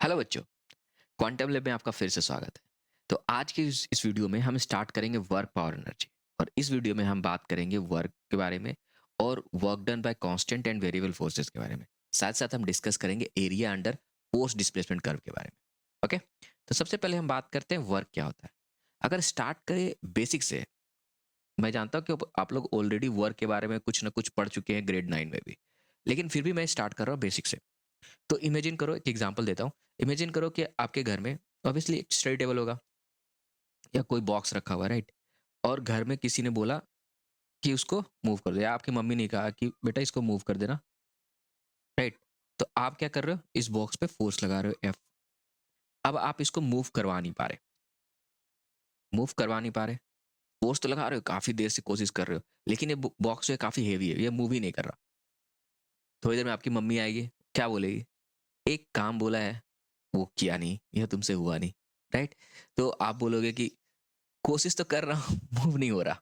Hello बच्चों, quantum lab में आपका फिर से स्वागत है। तो आज की इस वीडियो में हम स्टार्ट करेंगे वर्क पावर एनर्जी। और इस वीडियो में हम बात करेंगे वर्क के बारे में और work done bye constant and variable forces के बारे में। साथ साथ हम डिस्कस करेंगे area under force displacement curve के बारे में। ओके, तो सबसे पहले हम बात करते हैं वर्क क्या होता है। अगर स्टार्ट करें बेसिक से, मैं जानता हूँ कि आप लोग ऑलरेडी वर्क के बारे में कुछ ना कुछ पढ़ चुके हैं ग्रेड 9 में भी, लेकिन फिर भी मैं स्टार्ट कर रहा हूँ बेसिक से। तो इमेजिन करो, एक एग्जांपल देता हूँ। इमेजिन करो कि आपके घर में ऑब्वियसली एक स्टडी टेबल होगा या कोई बॉक्स रखा हुआ है, राइट। और घर में किसी ने बोला कि उसको मूव कर दो, या आपकी मम्मी ने कहा कि बेटा इसको मूव कर देना, राइट। तो आप क्या कर रहे हो, इस बॉक्स पे फोर्स लगा रहे हो, एफ। अब आप इसको मूव करवा नहीं पा रहे, मूव करवा नहीं पा रहे। फोर्स तो लगा रहे हो, काफी देर से कोशिश कर रहे हो, लेकिन ये बॉक्स जो है काफी हेवी है, ये मूव ही नहीं कर रहा। थोड़ी देर में आपकी मम्मी आएगी, क्या बोलेगी? एक काम बोला है, वो किया नहीं, यह तुमसे हुआ नहीं, राइट। तो आप बोलोगे कि कोशिश तो कर रहा हूँ मूव नहीं हो रहा।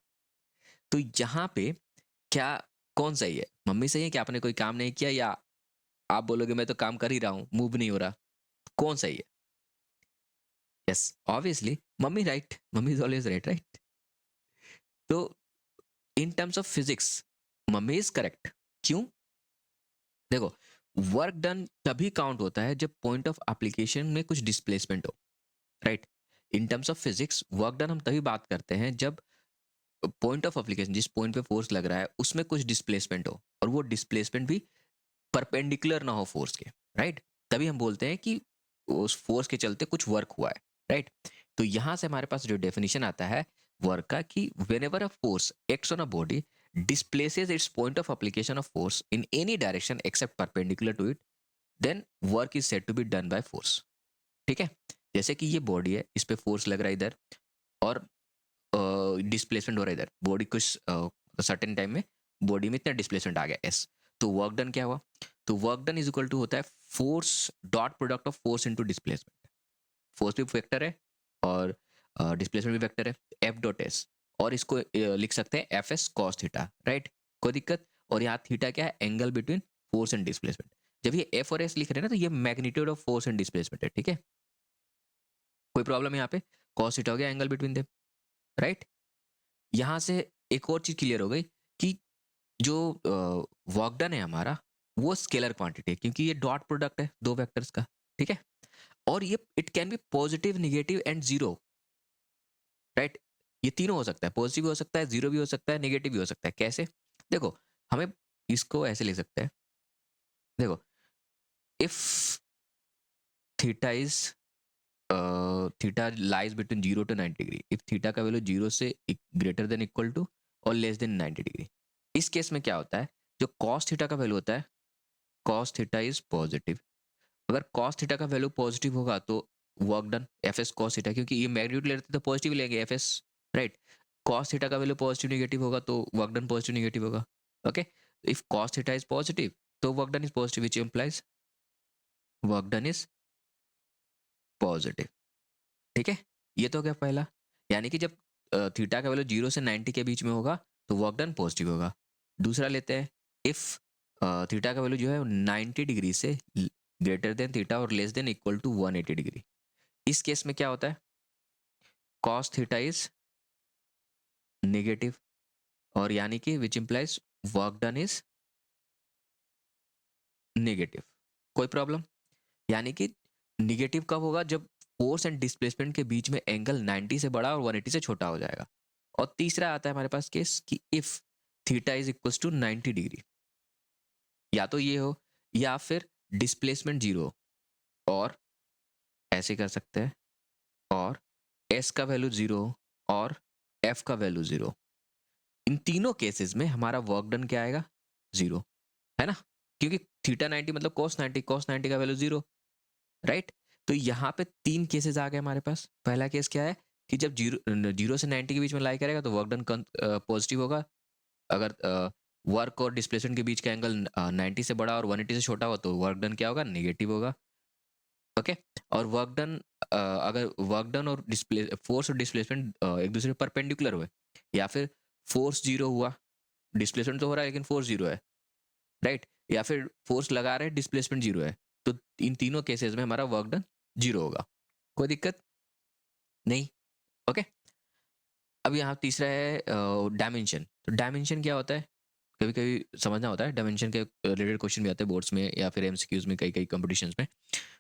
तो यहाँ पे क्या, कौन सही है? मम्मी सही है कि आपने कोई काम नहीं किया, या आप बोलोगे मैं तो काम कर ही रहा हूँ, मूव नहीं हो रहा? कौन सही है? Yes, obviously mummy right, mummy is always right, right. तो in terms of physics mummy is correct. क्यों? देखो, वर्क डन तभी काउंट होता है जब पॉइंट ऑफ एप्लीकेशन में कुछ डिस्प्लेसमेंट हो, right. In terms of physics work done हम तभी बात करते हैं जब पॉइंट ऑफ एप्लीकेशन, जिस पॉइंट पे फोर्स लग रहा है उसमें कुछ डिस्प्लेसमेंट हो, और वो डिस्प्लेसमेंट भी परपेंडिकुलर ना हो फोर्स के, राइट। तभी हम बोलते हैं कि उस फोर्स के चलते कुछ वर्क हुआ है, राइट। तो यहां से हमारे पास जो डेफिनेशन आता है वर्क का, कि whenever a force acts on a body displaces its point of application of force in any direction except perpendicular to it, then work is said to be done by force। ठीक है, जैसे कि ये body है, इस पे force लग रहा है इधर, और डिस्प्लेसमेंट हो रहा है इधर, बॉडी कुछ सर्टेन टाइम में बॉडी में इतना डिस्प्लेसमेंट आ गया, एस। तो वर्क डन क्या हुआ? तो work done is equal to होता है force dot product of force into displacement. Force भी वेक्टर है और डिस्प्लेसमेंट भी वेक्टर है, एफ डॉट एस। और इसको लिख सकते हैं F S cos theta, right. कोई दिक्कत? और यहाँ थीटा क्या है? Angle between force and displacement. जब ये एफ और एस लिख रहे हैं ना, तो ये magnitude of force and displacement है, ठीक है। कोई प्रॉब्लम यहाँ पे? कॉस थीटा हो गया एंगल बिटवीन देम, राइट। यहाँ से एक और चीज क्लियर हो गई कि जो वर्क डन है हमारा, वो स्केलर क्वांटिटी है, क्योंकि ये डॉट प्रोडक्ट है दो वेक्टर्स का, ठीक है। और ये it can be positive, negative and zero, right. ये तीनों हो सकता है, पॉजिटिव भी हो सकता है, जीरो भी हो सकता है, नेगेटिव भी हो सकता है। कैसे? देखो, हमें इसको ऐसे लिख सकते हैं। देखो, if theta is theta lies between 0 to 90 degree, if theta का वैल्यू 0 से ग्रेटर देन इक्वल टू और लेस देन 90 डिग्री, इस केस में क्या होता है? जो कॉस थीटा का वैल्यू होता है, कॉस थीटा इज पॉजिटिव। अगर कॉस थीटा का वैल्यू पॉजिटिव होगा तो work done F S cos theta, क्योंकि ये मैग्नीट्यूड ले रहे थे तो पॉजिटिव लेंगे F S, right. Cos theta का वैल्यू पॉजिटिव नेगेटिव होगा तो वर्क डन पॉजिटिव नेगेटिव होगा। Okay, if cos theta is positive तो work done is positive, which implies work done is positive, ठीक है। ये तो हो गया पहला, यानी कि जब थीटा का वैल्यू 0 से 90 के बीच में होगा तो वर्क डन पॉजिटिव होगा। दूसरा लेते हैं, इफ थीटा का वैल्यू जो है 90 डिग्री से ग्रेटर देन थीटा और less than equal to 180 degree, इस केस में क्या होता है? कॉस थीटा इज नेगेटिव, और यानी कि which implies work done is negative. कोई प्रॉब्लम? यानी कि नेगेटिव कब होगा? जब फोर्स एंड डिस्प्लेसमेंट के बीच में एंगल 90 से बड़ा और 180 से छोटा हो जाएगा। और तीसरा आता है हमारे पास केस कि if theta is equal to 90 degree, या तो ये हो या फिर डिस्प्लेसमेंट जीरो, और ऐसे कर सकते हैं, और एस का वैल्यू जीरो और एफ का वैल्यू जीरो। इन तीनों केसेस में हमारा वर्क डन क्या आएगा? जीरो, है ना। क्योंकि थीटा 90 मतलब कॉस 90, कॉस 90 का वैल्यू जीरो, राइट। तो यहाँ पे तीन केसेस आ गए हमारे पास। पहला केस क्या है कि जब 0 से 90 के बीच में लाई करेगा तो वर्क डन पॉजिटिव होगा। अगर वर्क और डिस्प्लेसमेंट के बीच का एंगल 90 से बड़ा और 180 से छोटा हो तो वर्क डन क्या होगा? नेगेटिव होगा। ओके, और वर्क डन, अगर वर्क डन और डिस्प्ले फोर्स और डिस्प्लेसमेंट एक दूसरे परपेंडिकुलर हुए, या फिर फोर्स जीरो हुआ, डिस्प्लेसमेंट तो हो रहा है लेकिन फोर्स जीरो है, राइट। या फिर फोर्स लगा रहे हैं, डिस्प्लेसमेंट जीरो है, तो इन तीनों केसेस में हमारा वर्क डन जीरो होगा, कोई दिक्कत नहीं। ओके, अब यहाँ तीसरा है डायमेंशन। तो डायमेंशन क्या होता है, कभी कभी समझना होता है, डायमेंशन के रिलेटेड क्वेश्चन भी आते हैं बोर्ड्स में या फिर एमसीक्यूज में, कई कई कंपटीशंस में।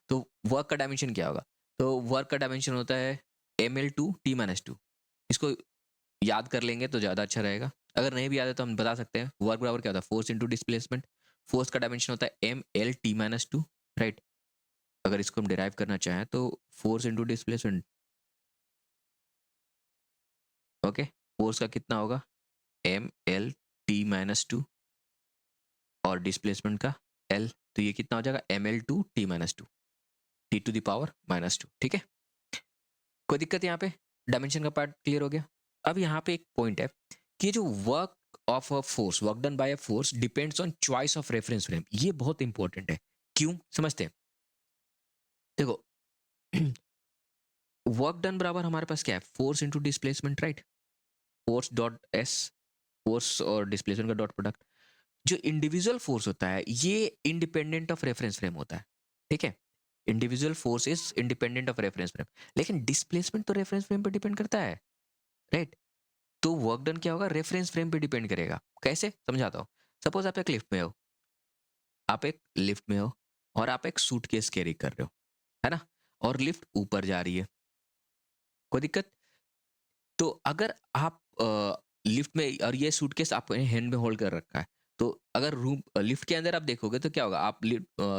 तो वर्क का डायमेंशन क्या होगा, तो वर्क का डायमेंशन होता है ml/t-2। इसको याद कर लेंगे तो ज़्यादा अच्छा रहेगा, अगर नहीं भी याद है तो हम बता सकते हैं। वर्क बराबर क्या होता है, फोर्स इंटू डिस्प्लेसमेंट। फोर्स का डायमेंशन होता है ml/t-2, राइट। अगर इसको हम डिराइव करना चाहें तो force into displacement, okay. Force का कितना होगा, ml/t-2, और डिस्प्लेसमेंट का l, तो ये कितना हो जाएगा ml/t-2, t⁻², ठीक है। कोई दिक्कत यहाँ पे, डायमेंशन का पार्ट क्लियर हो गया। अब यहाँ पे एक पॉइंट है कि जो work of a force, work done by a force depends on choice of reference frame. ये बहुत इंपॉर्टेंट है, क्यों समझते हैं। देखो, वर्क डन बराबर हमारे पास क्या है, force into displacement, right. Force dot S, force और डिस्प्लेसमेंट का डॉट प्रोडक्ट। जो इंडिविजुअल फोर्स होता है ये इंडिपेंडेंट ऑफ रेफरेंस फ्रेम होता है, ठीक है। Individual force is independent of reference frame, लेकिन डिस्प्लेसमेंट तो रेफरेंस फ्रेम पर डिपेंड करता है, राइट। तो वर्क डन क्या होगा, रेफरेंस फ्रेम पे डिपेंड करेगा। कैसे, समझाता हूँ। सपोज आप एक लिफ्ट में हो, आप एक लिफ्ट में हो और आप एक सूटकेस कैरी कर रहे हो, है ना, और लिफ्ट ऊपर जा रही है, कोई दिक्कत। तो अगर आप लिफ्ट में, और ये सूटकेस आपने हैंड में होल्ड कर रखा है, तो अगर रूम लिफ्ट के अंदर आप देखोगे तो क्या होगा, आप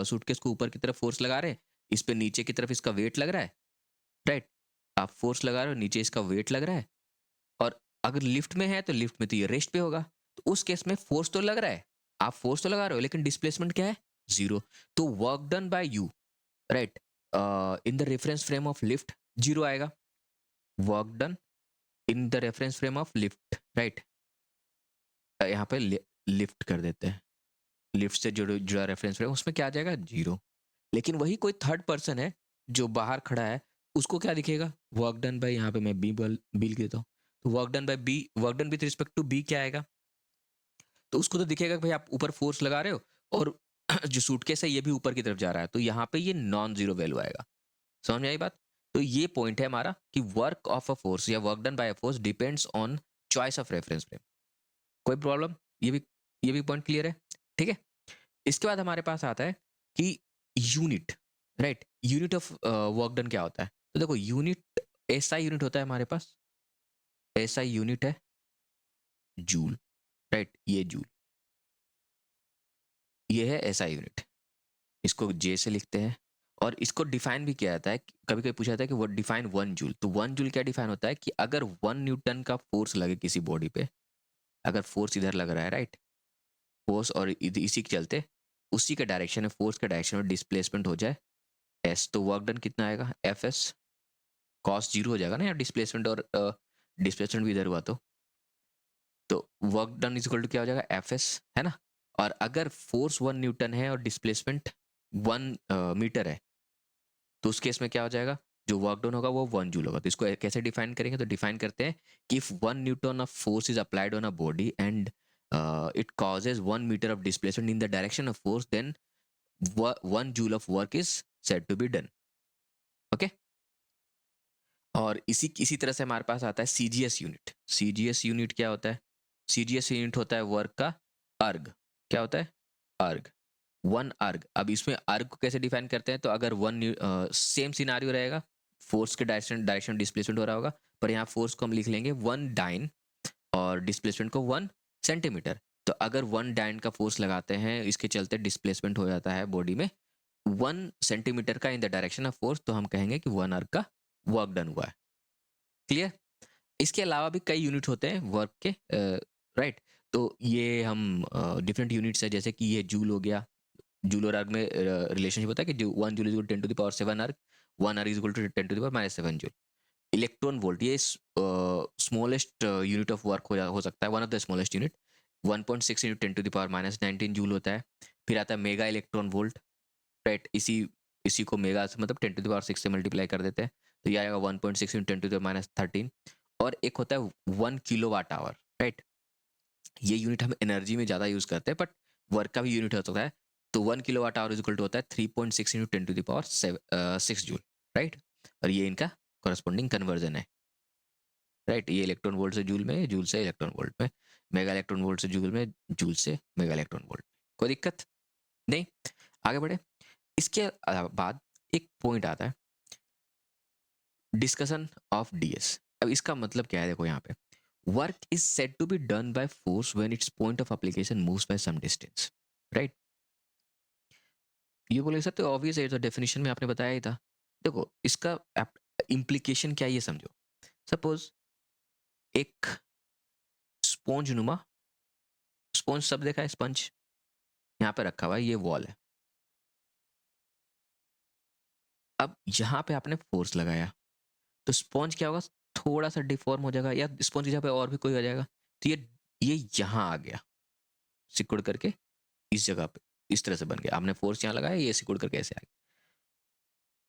सूटकेस को ऊपर की तरफ फोर्स लगा रहे हैं, इस पे नीचे की तरफ इसका वेट लग रहा है, राइट। आप फोर्स लगा रहे हो, नीचे इसका वेट लग रहा है, और अगर लिफ्ट में है तो लिफ्ट में तो ये रेस्ट पे होगा। तो उस केस में फोर्स तो लग रहा है, आप फोर्स तो लगा रहे हो, लेकिन डिस्प्लेसमेंट क्या है, जीरो। तो work done by you, right, in the reference frame of lift, zero आएगा। Work done in the reference frame of lift, right. यहाँ पे लिफ्ट कर देते हैं, लिफ्ट से जुड़ा जुड़ा रेफरेंस फ्रेम, उसमें क्या आ जाएगा, जीरो। लेकिन वही कोई थर्ड पर्सन है जो बाहर खड़ा है, उसको क्या दिखेगा, वर्क डन बाय, यहाँ पे मैं बी लिख देता हूँ। तो work done by B, work done with respect to B क्या आएगा, तो उसको तो दिखेगा कि भाई आप ऊपर फोर्स लगा रहे हो, और जो सूटकेस है ये भी ऊपर की तरफ जा रहा है, तो यहाँ पे ये नॉन जीरो वैल्यू आएगा। समझ में आई बात। तो ये पॉइंट है हमारा कि वर्क ऑफ अ फोर्स या work done by a force depends on choice of reference frame. कोई प्रॉब्लम, ये भी पॉइंट क्लियर है, ठीक है। इसके बाद हमारे पास आता है कि unit, right. Unit of work done क्या होता है, तो देखो यूनिट, एसआई यूनिट होता है हमारे पास, एसआई यूनिट है जूल, राइट। ये जूल, ये है एसआई यूनिट, इसको जे से लिखते हैं। और इसको डिफाइन भी किया जाता है, कभी कभी पूछा जाता है कि वो डिफाइन 1 जूल। तो 1 जूल क्या डिफाइन होता है कि अगर 1 न्यूटन का फोर्स लगे किसी बॉडी पे, अगर फोर्स इधर लग रहा है, राइट, फोर्स, और इसी के चलते उसी के डायरेक्शन में, फोर्स के डायरेक्शन में डिस्प्लेसमेंट हो जाए एस, तो वर्क डन कितना आएगा, एफ एस, कॉस जीरो हो जाएगा ना यार, डिस्प्लेसमेंट और डिस्प्लेसमेंट भी इधर हुआ तो work done is equal to क्या हो जाएगा, एफ एस, है ना। और अगर फोर्स 1 न्यूटन है और डिस्प्लेसमेंट 1 मीटर है, तो उस केस में क्या हो जाएगा, जो वर्क डन होगा वो 1 जूल होगा। तो इसको कैसे डिफाइन करेंगे, तो डिफाइन करते हैं कि if 1 newton of force is applied on a body and it causes 1 metre of displacement in the direction of force, then 1 joule of work is said to be done, okay. और इसी तरह से हमारे पास आता है सीजीएस यूनिट। सीजीएस यूनिट क्या होता है, सीजीएस यूनिट होता है वर्क का अर्ग। क्या होता है, अर्ग, 1 अर्ग। अब इसमें अर्ग को कैसे डिफाइन करते हैं, तो अगर सेम सिनारियो रहेगा, फोर्स के डायरेक्शन डिस्प्लेसमेंट हो रहा होगा, पर यहाँ फोर्स को हम लिख लेंगे 1 डाइन और डिस्प्लेसमेंट को 1 सेंटीमीटर। तो अगर 1 डाइन का फोर्स लगाते हैं, इसके चलते डिस्प्लेसमेंट हो जाता है बॉडी में 1 सेंटीमीटर का इन द डायरेक्शन ऑफ फोर्स, तो हम कहेंगे कि 1 अर्ग का वर्क डन हुआ है, क्लियर। इसके अलावा भी कई यूनिट होते हैं वर्क के, राइट। तो ये हम डिफरेंट यूनिट्स है, जैसे कि ये जूल हो गया। जूल और अर्ग में रिलेशनशिप होता है कि जो 1 joule is 10⁻7 erg, 1 erg is equal to 10⁻7 joule. Electron volt, ये स्मॉलेस्ट यूनिट ऑफ वर्क हो सकता है, one of the smallest unit, 1.6 into 10⁻19 joule होता है। फिर आता है मेगा इलेक्ट्रॉन वोल्ट, राइट। इसी इसी को मेगा से मतलब 10⁻6 से मल्टीप्लाई कर देते हैं, तो ये आएगा 1.6 इंटू 10⁻13। और एक होता है 1 किलोवाट आवर, राइट। ये यूनिट हम एनर्जी में ज़्यादा यूज़ करते हैं, बट वर्क का भी यूनिट हो सकता है। तो 1 kilowatt hour is equal to होता है 3.6 इंटू 10⁻6 जूल। राइट, और ये इनका कॉरस्पॉन्डिंग कन्वर्जन है, राइट। ये इलेक्ट्रॉन वोल्ट से जूल में, जूल से इलेक्ट्रॉन वोल्ट में, मेगा इलेक्ट्रॉन वोल्ट से जूल में, जूल से मेगा इलेक्ट्रॉन वोल्ट। कोई दिक्कत नहीं, आगे बढ़े। इसके बाद एक पॉइंट आता है, डिस्कशन ऑफ डीएस। अब इसका मतलब क्या है, देखो यहाँ पे, work is said to be done by force when it's point of application moves by some distance, right. ये बोले सकते हो, ऑब्वियस है, तो डेफिनेशन में आपने बताया ही था। देखो इसका इम्प्लीकेशन क्या है ये समझो। सपोज एक स्पॉन्ज नुमा, स्पॉन्ज सब देखा है, स्पंज यहाँ पे रखा हुआ है, ये वॉल है। अब यहाँ पे आपने फोर्स लगाया तो स्पॉन्ज क्या होगा, थोड़ा सा डिफॉर्म हो जाएगा, या स्पॉन्ज की जगह पे और भी कोई आ जाएगा, तो ये यहाँ आ गया सिकुड़ करके, इस जगह पे इस तरह से बन गया। आपने फोर्स यहाँ लगाया, ये सिकुड़ करके ऐसे आ गया,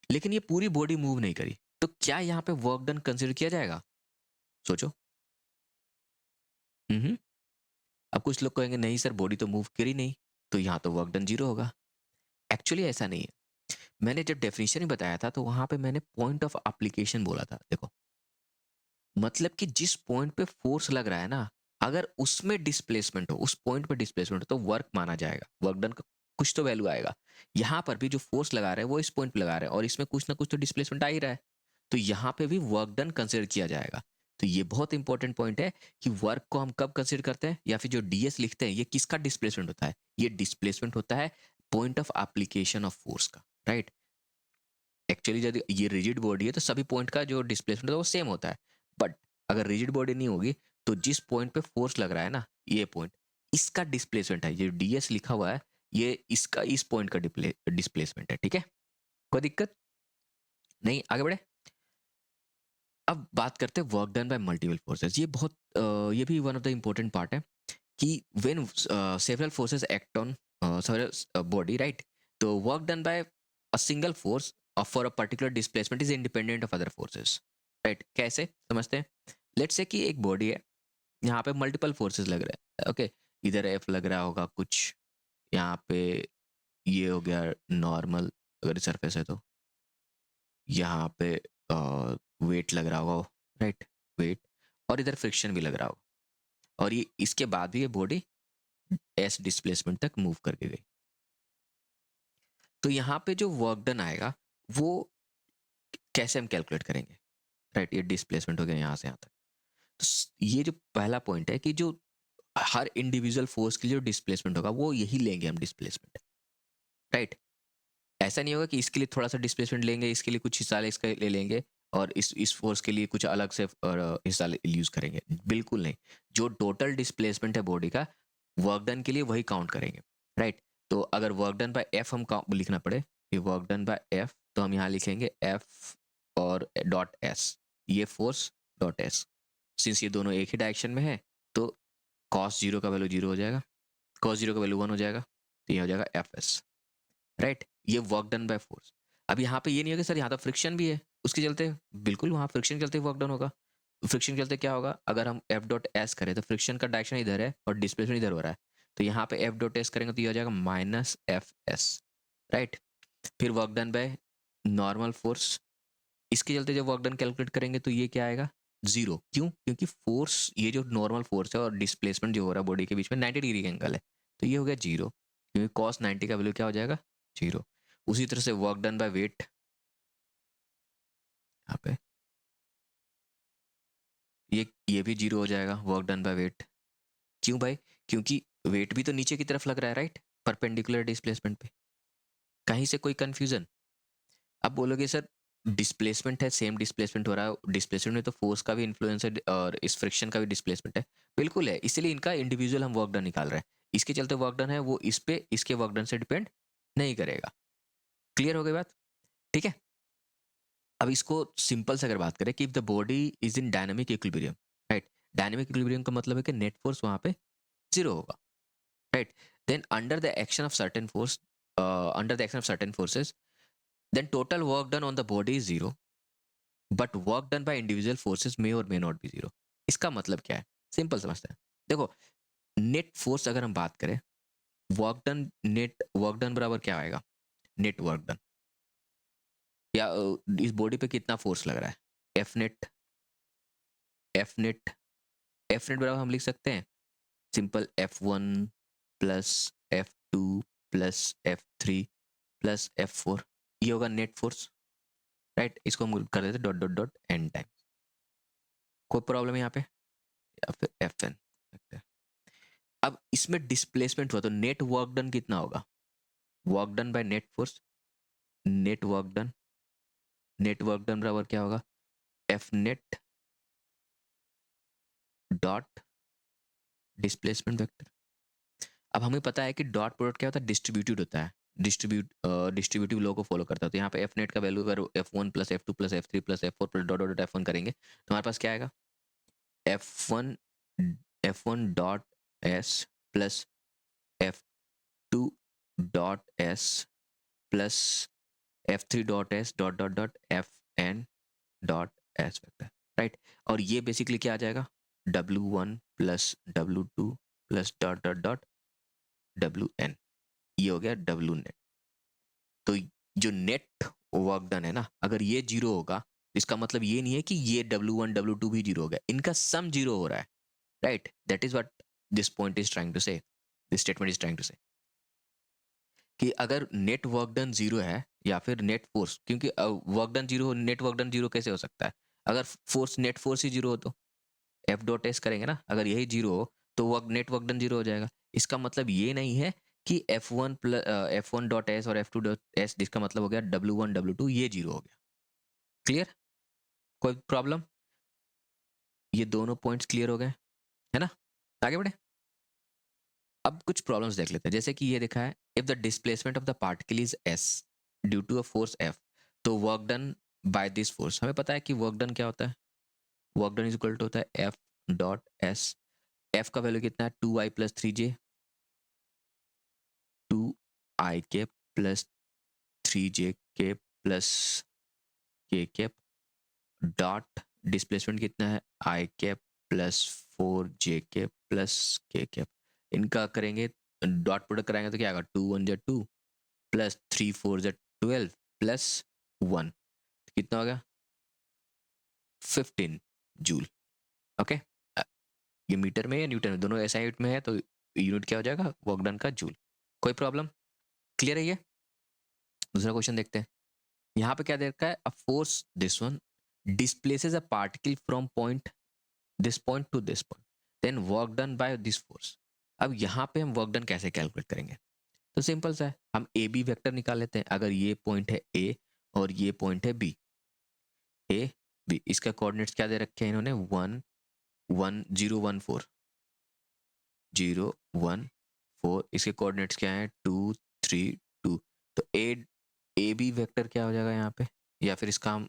लेकिन ये पूरी बॉडी मूव नहीं करी, तो क्या यहाँ पे वर्क डन कंसिडर किया जाएगा? सोचो। हम्म। अब कुछ लोग कहेंगे नहीं सर, बॉडी तो मूव करी नहीं, तो यहाँ तो वर्क डन जीरो होगा। एक्चुअली ऐसा नहीं है। मैंने जब डेफिनेशन ही बताया था तो वहां पे मैंने पॉइंट ऑफ एप्लीकेशन बोला था। देखो मतलब कि जिस पॉइंट पे फोर्स लग रहा है ना, अगर उसमें डिस्प्लेसमेंट हो, उस पॉइंट पे डिस्प्लेसमेंट हो, तो वर्क माना जाएगा, वर्क डन का कुछ तो वैल्यू आएगा। यहाँ पर भी जो फोर्स लगा रहे हैं वो इस पॉइंट पे लगा रहे हैं और इसमें कुछ ना कुछ तो डिस्प्लेसमेंट आ ही रहा है, तो यहाँ पे भी वर्क डन कंसिडर किया जाएगा। तो ये बहुत इंपॉर्टेंट पॉइंट है कि वर्क को हम कब कंसिडर करते हैं, या फिर जो डीएस लिखते हैं ये किसका डिस्प्लेसमेंट होता है, ये डिस्प्लेसमेंट होता है point of application of force का, राइट। एक्चुअली यदि ये रिजिड बॉडी है तो सभी पॉइंट का जो डिस्प्लेसमेंट है वो सेम होता है, बट अगर रिजिड बॉडी नहीं होगी तो जिस पॉइंट पे फोर्स लग रहा है ना, ये पॉइंट, इसका डिस्प्लेसमेंट है, ये डीएस लिखा हुआ है, ये इसका इस पॉइंट का डिस्प्लेसमेंट है, ठीक है। कोई दिक्कत नहीं, आगे बढ़े। अब बात करते हैं work done by multiple forces. ये बहुत ये भी one of the important part है कि when several forces act on several body, right, तो work done by a single force for a particular displacement is independent of other forces, right. कैसे समझते हैं, लेट्स से कि एक body है, यहाँ पे मल्टीपल फोर्सेस लग रहे हैं, ओके। इधर एफ लग रहा होगा कुछ, यहाँ पे ये हो गया नॉर्मल, अगर सरफेस है तो यहाँ पे वेट लग रहा होगा, राइट, वेट, और इधर फ्रिक्शन भी लग रहा होगा, और ये इसके बाद भी ये बॉडी एस डिस्प्लेसमेंट तक मूव करके गई। तो यहाँ पे जो वर्क डन आएगा वो कैसे हम कैलकुलेट करेंगे, राइट। ये डिस्प्लेसमेंट हो गया यहाँ से यहाँ तक। तो ये जो पहला पॉइंट है कि जो हर इंडिविजुअल फोर्स के लिए जो डिस्प्लेसमेंट होगा वो यही लेंगे हम डिस्प्लेसमेंट, राइट। ऐसा नहीं होगा कि इसके लिए थोड़ा सा डिस्प्लेसमेंट लेंगे, इसके लिए कुछ हिस्सा इसका ले लेंगे, और इस फोर्स के लिए कुछ अलग से हिस्सा यूज करेंगे, बिल्कुल नहीं। जो टोटल डिस्प्लेसमेंट है बॉडी का, वर्क डन के लिए वही काउंट करेंगे, राइट। तो अगर वर्क डन बाय एफ हम लिखना पड़े कि वर्क डन बाय एफ, तो हम यहाँ लिखेंगे एफ और डॉट एस, ये फोर्स डॉट एस, सिंस ये दोनों एक ही डायरेक्शन में है तो कॉस जीरो का वैल्यू जीरो हो जाएगा, कॉस जीरो का वैल्यू वन हो जाएगा, तो ये हो जाएगा एफ एस, राइट। ये वर्क डन बाय फोर्स। अब यहाँ पे ये नहीं होगा सर यहाँ तो फ्रिक्शन भी है उसके चलते, बिल्कुल वहाँ फ्रिक्शन के चलते वर्क डन होगा। फ्रिक्शन के चलते क्या होगा, अगर हम एफ डॉट एस करें तो फ्रिक्शन का डायरेक्शन इधर है और डिस्प्लेसमेंट इधर हो रहा है, तो यहाँ पे एफ डॉट एस करेंगे तो ये हो जाएगा माइनस एफ एस, राइट। फिर work done by normal force, इसके चलते जब वर्क डन कैलकुलेट करेंगे तो ये क्या आएगा, जीरो। क्यों? क्योंकि फोर्स, ये जो नॉर्मल फोर्स है और डिस्प्लेसमेंट जो हो रहा है बॉडी के बीच में 90 डिग्री का एंगल है, तो ये हो गया जीरो, क्योंकि कॉस 90 का वैल्यू क्या हो जाएगा, जीरो। उसी तरह से वर्क डन बाय वेट, यहाँ पे ये भी जीरो हो जाएगा, वर्क डन बाय वेट। क्यों भाई? क्योंकि वेट भी तो नीचे की तरफ लग रहा है, राइट, परपेंडिकुलर डिस्प्लेसमेंट पे। कहीं से कोई कंफ्यूजन? अब बोलोगे सर डिस्प्लेसमेंट है, सेम डिस्प्लेसमेंट हो रहा है, डिस्प्लेसमेंट में तो फोर्स का भी इन्फ्लुएंस है और इस फ्रिक्शन का भी डिस्प्लेसमेंट है, बिल्कुल है, इसीलिए इनका इंडिविजुअल हम वर्क डन निकाल रहे हैं। इसके चलते वर्क डन है वो इस पे इसके वर्क डन से डिपेंड नहीं करेगा। क्लियर हो गई बात? ठीक है। अब इसको सिंपल से अगर बात करें कि if the body is in dynamic equilibrium, right, dynamic equilibrium का मतलब है कि नेट फोर्स वहां पे जीरो होगा, right. Then under the action of certain force, under the action of certain forces, then total work done on the body is zero, but work done by individual forces may or may not be zero। इसका मतलब क्या है, simple समझते हैं। देखो net force अगर हम बात करें, work done, net work done बराबर क्या आएगा, नेट वर्क डन, या इस बॉडी पे कितना फोर्स लग रहा है, F net, F net, F net बराबर हम लिख सकते हैं simple F1 plus F2 plus F3 plus F4, ये होगा नेट फोर्स, राइट। इसको हम कर देते dot dot dot N time. कोई प्रॉब्लम है यहाँ पे, या फिर एफ एन। अब इसमें डिस्प्लेसमेंट हुआ तो नेट वर्क डन कितना होगा, work done by net force, net work done, net work done बराबर क्या होगा, F net dot displacement vector. अब हमें पता है कि डॉट प्रोडक्ट क्या होता है, डिस्ट्रीब्यूटेड होता है, डिस्ट्रीब्यूटिव लॉ को फॉलो करता है। तो यहाँ पे एफ नेट का वैल्यू अगर F1 plus F2 plus F3 plus F4 plus dot dot F1 करेंगे तो हमारे पास क्या आएगा, F1 F1 dot S plus F2 dot S plus F3 dot S dot dot dot Fn dot S vector, right. और ये basically क्या आ जाएगा, W1 plus W2 plus dot dot dot WN, ये हो गया W नेट। तो जो नेट वर्क डन है ना, अगर ये जीरो होगा इसका मतलब ये नहीं है कि ये W1 W2 भी जीरो हो गया, इनका सम जीरो हो रहा है, right. That is what this point is trying to say, this statement is trying to say कि अगर नेट वर्क डन जीरो है या फिर नेट फोर्स, क्योंकि work done zero, net work done zero कैसे हो सकता है, अगर फोर्स, नेट फोर्स ही जीरो हो तो एफ डॉट एस करेंगे ना, अगर यही जीरो हो तो work, net work done zero हो जाएगा। इसका मतलब ये नहीं है कि F1 plus F1 dot S और F2 डॉट एस, जिसका मतलब हो गया W1 W2 ये जीरो हो गया। क्लियर, कोई प्रॉब्लम, ये दोनों पॉइंट्स क्लियर हो गए है ना, आगे बढ़े। अब कुछ प्रॉब्लम्स देख लेते हैं, जैसे कि ये देखा है, if the displacement of the particle is S due to a force F, तो work done by this force, हमें पता है कि वर्क डन क्या होता है, work done is equal to होता है एफ डॉट एस, एफ का वैल्यू कितना है 2i plus 3j, 2i cap plus 3j cap plus K cap dot displacement कितना है i cap plus 4j cap plus K cap, इनका करेंगे dot product कराएंगे तो क्या आएगा, 2 1 जा 2 प्लस 3 4 जा 12 प्लस 1, कितना हो गया 15 जूल, ओके। ये मीटर में या न्यूटन में, दोनों ऐसा यूनिट में है तो यूनिट क्या हो जाएगा वर्क डन का जूल। कोई प्रॉब्लम, क्लियर है ये। दूसरा क्वेश्चन देखते हैं, यहाँ पे क्या दे रखा है, a force this one displaces a particle from point this point to this point, then work done by this force. अब यहाँ पे हम वर्क डन कैसे कैलकुलेट करेंगे, तो सिंपल सा है, हम ए बी वेक्टर निकाल लेते हैं। अगर ये पॉइंट है ए और ये पॉइंट है बी, ए बी, इसका कोऑर्डिनेट्स क्या दे रखे हैं इन्होंने, 1 1 0 1 4 0 1 4, इसके कोऑर्डिनेट्स क्या हैं 2 3 2, तो ए बी वेक्टर क्या हो जाएगा यहाँ पे, या फिर इसका हम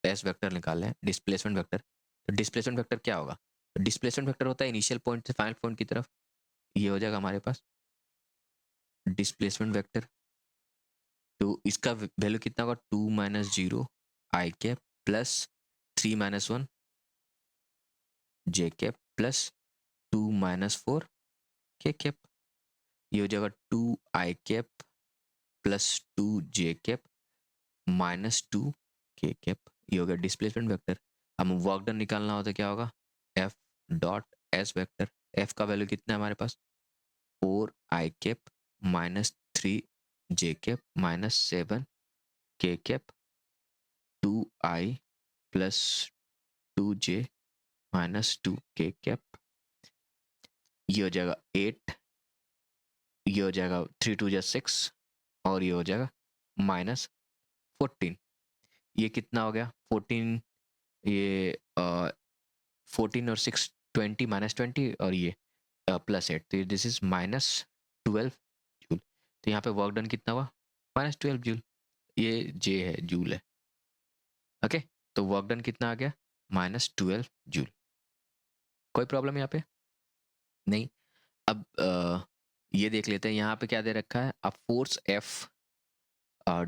एस वेक्टर निकाल लें, डिस्प्लेसमेंट वेक्टर। तो डिस्प्लेसमेंट वेक्टर क्या होगा, तो डिस्प्लेसमेंट वेक्टर होता है इनिशियल पॉइंट से फाइनल पॉइंट की तरफ, ये हो जाएगा हमारे पास डिस्प्लेसमेंट वेक्टर। तो इसका वैल्यू कितना होगा, 2 माइनस 0 आई कैप प्लस 3 माइनस 1 जे कैप प्लस 2 माइनस 4 के कैप, ये हो जाएगा 2 आई कैप प्लस 2 जे कैप माइनस 2 के कैप, ये हो गया डिस्प्लेसमेंट वेक्टर। हम वर्क डन निकालना हो तो क्या होगा, F dot S vector, F का वैल्यू कितना है हमारे पास 4 आई कैप माइनस 3 जे कैप माइनस 7 के कैप 2 आई प्लस 2 जे माइनस 2 के कैप, ये हो जाएगा 8, ये हो जाएगा 3 2 जा 6 और ये हो जाएगा माइनस 14, ये कितना हो गया 14, ये 14 और 6 20 माइनस 20 और ये प्लस 8, तो दिस इज माइनस 12 जूल। तो यहाँ पे वर्क डन कितना हुआ माइनस 12 जूल, ये जे है जूल है, ओके। तो वर्क डन कितना आ गया माइनस 12 जूल। कोई प्रॉब्लम यहाँ पे नहीं। अब ये देख लेते हैं, यहाँ पे क्या दे रखा है, a force F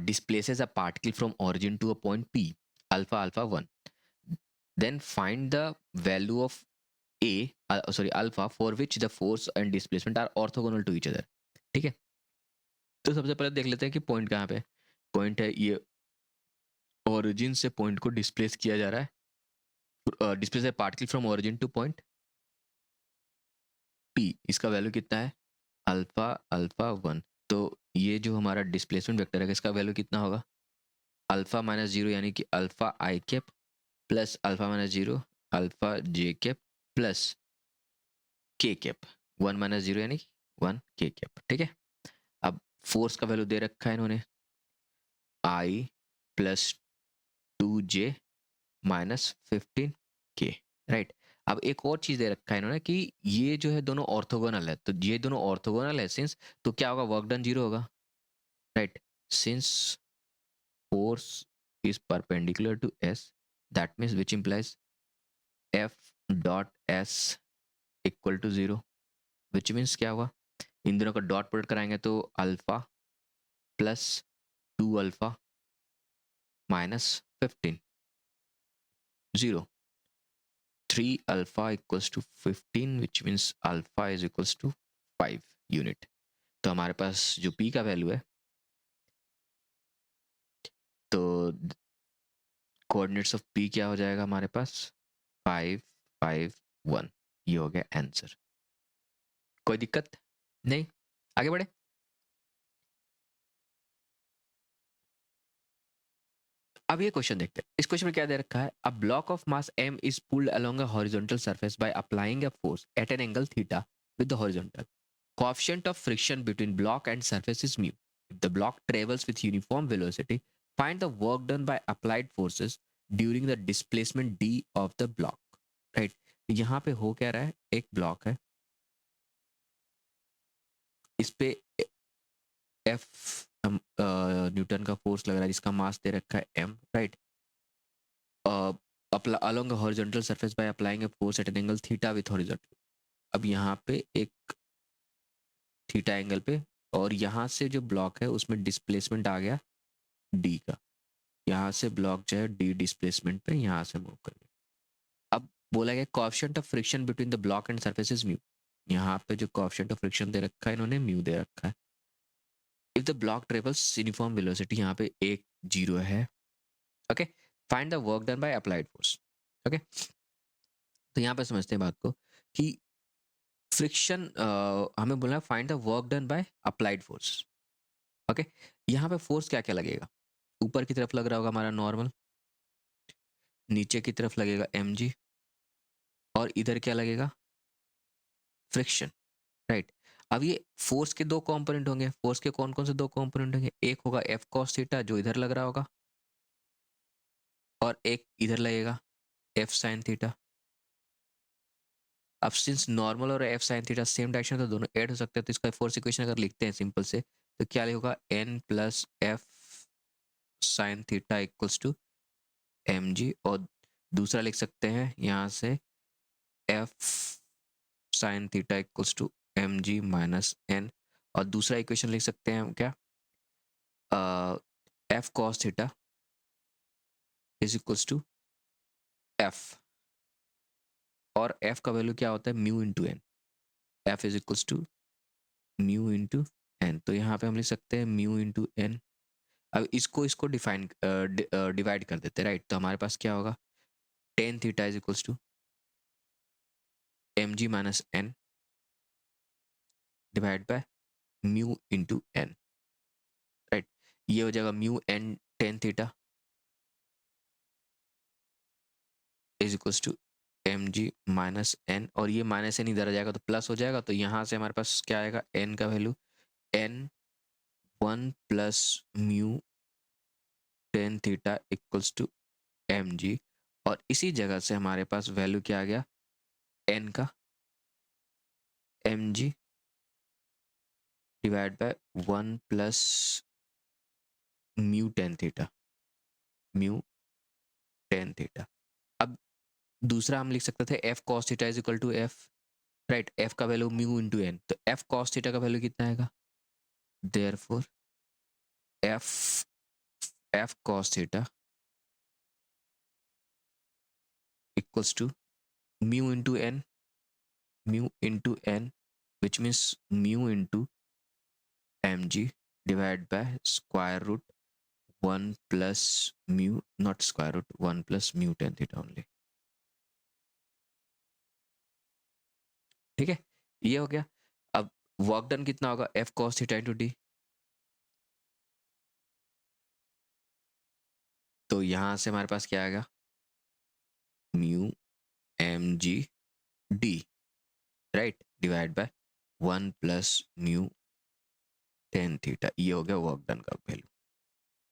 displaces a particle from origin to a point P, alpha alpha 1. Then find the value of A, sorry, alpha, for which the force and displacement are orthogonal to each other. ठीक है, तो सबसे पहले देख लेते हैं कि point कहाँ पे, पॉइंट है ये ओरिजिन से पॉइंट को डिस्प्लेस किया जा रहा है, डिस्प्लेस है particle from origin two point P, इसका वैल्यू कितना है अल्फा अल्फा 1। तो ये जो हमारा डिस्प्लेसमेंट वेक्टर है इसका वैल्यू कितना होगा अल्फा माइनस जीरो, यानी कि alpha I cap plus alpha minus zero alpha J cap plus K cap, 1 minus zero यानी 1 के कैप। ठीक है, अब फोर्स का वैल्यू दे रखा है इन्होंने आई plus 2j minus 15k, right. अब एक और चीज दे रखा है इन्होंने कि ये जो है दोनों ऑर्थोगोनल है, तो ये दोनों ऑर्थोगोनल है सिंस, तो क्या होगा वर्क डन जीरो होगा, right. Since force is perpendicular to S, that means which implies F dot S equal to 0, which means क्या हुआ इन दोनों का डॉट प्रोडक्ट कराएंगे तो alpha plus 2 alpha minus 15 0, 3 alpha equals to 15, which means alpha is equals to 5 unit. तो हमारे पास जो P का वैल्यू है, तो कोऑर्डिनेट्स ऑफ P क्या हो जाएगा हमारे पास 5 5 1, ये हो गया आंसर। कोई दिक्कत नहीं, आगे बढ़े। अब ये क्वेश्चन देखते हैं, इस क्वेश्चन में क्या दे रखा है, अ block of mass m is pulled along a horizontal surface by applying a force at an angle theta with the horizontal coefficient of friction between block and surface is mu. If the block travels with uniform velocity, find the work done by applied forces during the displacement d of the block. Right? यहाँ पे हो क्या रहा है, एक block है, इस पे एफ न्यूटन का फोर्स लग रहा है जिसका मास दे रखा है m, right. along a horizontal surface by applying a force at an angle theta with horizontal। अब यहाँ पे एक थीटा एंगल पे, और यहाँ से जो ब्लॉक है उसमें डिस्प्लेसमेंट आ गया डी का, यहाँ से ब्लॉक जो है डी डिस्प्लेसमेंट पे यहाँ से मूव कर गया। अब बोला गया coefficient of friction between the block and surface is mu, यहाँ पे जो कोएफिशिएंट ऑफ फ्रिक्शन दे रखा है इन्होंने म्यू दे रखा है। If the block travels uniform velocity, यहाँ पे एक जीरो है, okay. Find the work done by applied force, okay. तो यहाँ पे समझते हैं बात को कि फ्रिक्शन हमें बोला find the work done by applied force, okay. यहाँ पे फोर्स क्या क्या लगेगा, ऊपर की तरफ लग रहा होगा हमारा नॉर्मल, नीचे की तरफ लगेगा mg, और इधर क्या लगेगा फ्रिक्शन, राइट। अब ये फोर्स के दो कंपोनेंट होंगे, फोर्स के कौन कौन से दो कंपोनेंट होंगे, एक होगा एफ कॉस थीटा जो इधर लग रहा होगा, और एक इधर लगेगा एफ साइन थीटा। अब सिंस नॉर्मल और F sine theta same direction तो दोनों ऐड हो सकते हैं, तो इसका फोर्स इक्वेशन अगर लिखते हैं सिंपल से तो क्या लिखोगा N plus F sine theta equals to M G, और दूसरा लिख सकते हैं यहाँ से F sine theta equals to M G minus N, और दूसरा इक्वेशन लिख सकते हैं हम क्या F cos theta is equals to F, और एफ का वैल्यू क्या होता है mu into N, F is equals to mu into N, तो यहाँ पे हम लिख सकते हैं म्यू इंटू एन। अब इसको इसको डिफाइन डिवाइड कर देते हैं, राइट। तो हमारे पास क्या होगा tan theta is equals to M G minus N divide by mu into N, right. ये हो जाएगा mu N tan theta is equals to M G minus N, और ये माइनस एन इधर आ जाएगा तो प्लस हो जाएगा, तो यहाँ से हमारे पास क्या आएगा एन का value N 1 plus mu tan theta equals to M G, और इसी जगह से हमारे पास वैल्यू क्या आ गया एन का m g divide by 1 plus mu tan theta, mu tan theta. अब दूसरा हम लिख सकते थे f cos theta is equal to F, right, f का वैल्यू म्यू इंटू एन, तो एफ कॉस थीटा का वैल्यू कितना आएगा therefore f f cos theta equals to mu into N which means mu into mg divided by square root 1 plus mu, not square root, 1 plus mu tan theta only. ठीक है, ये हो गया। अब work done कितना होगा, f cos theta into d. तो यहां से हमारे पास क्या आएगा, mu m g d, right, divide by 1 plus mu tan theta. ये हो गया वर्क डन का वैल्यू।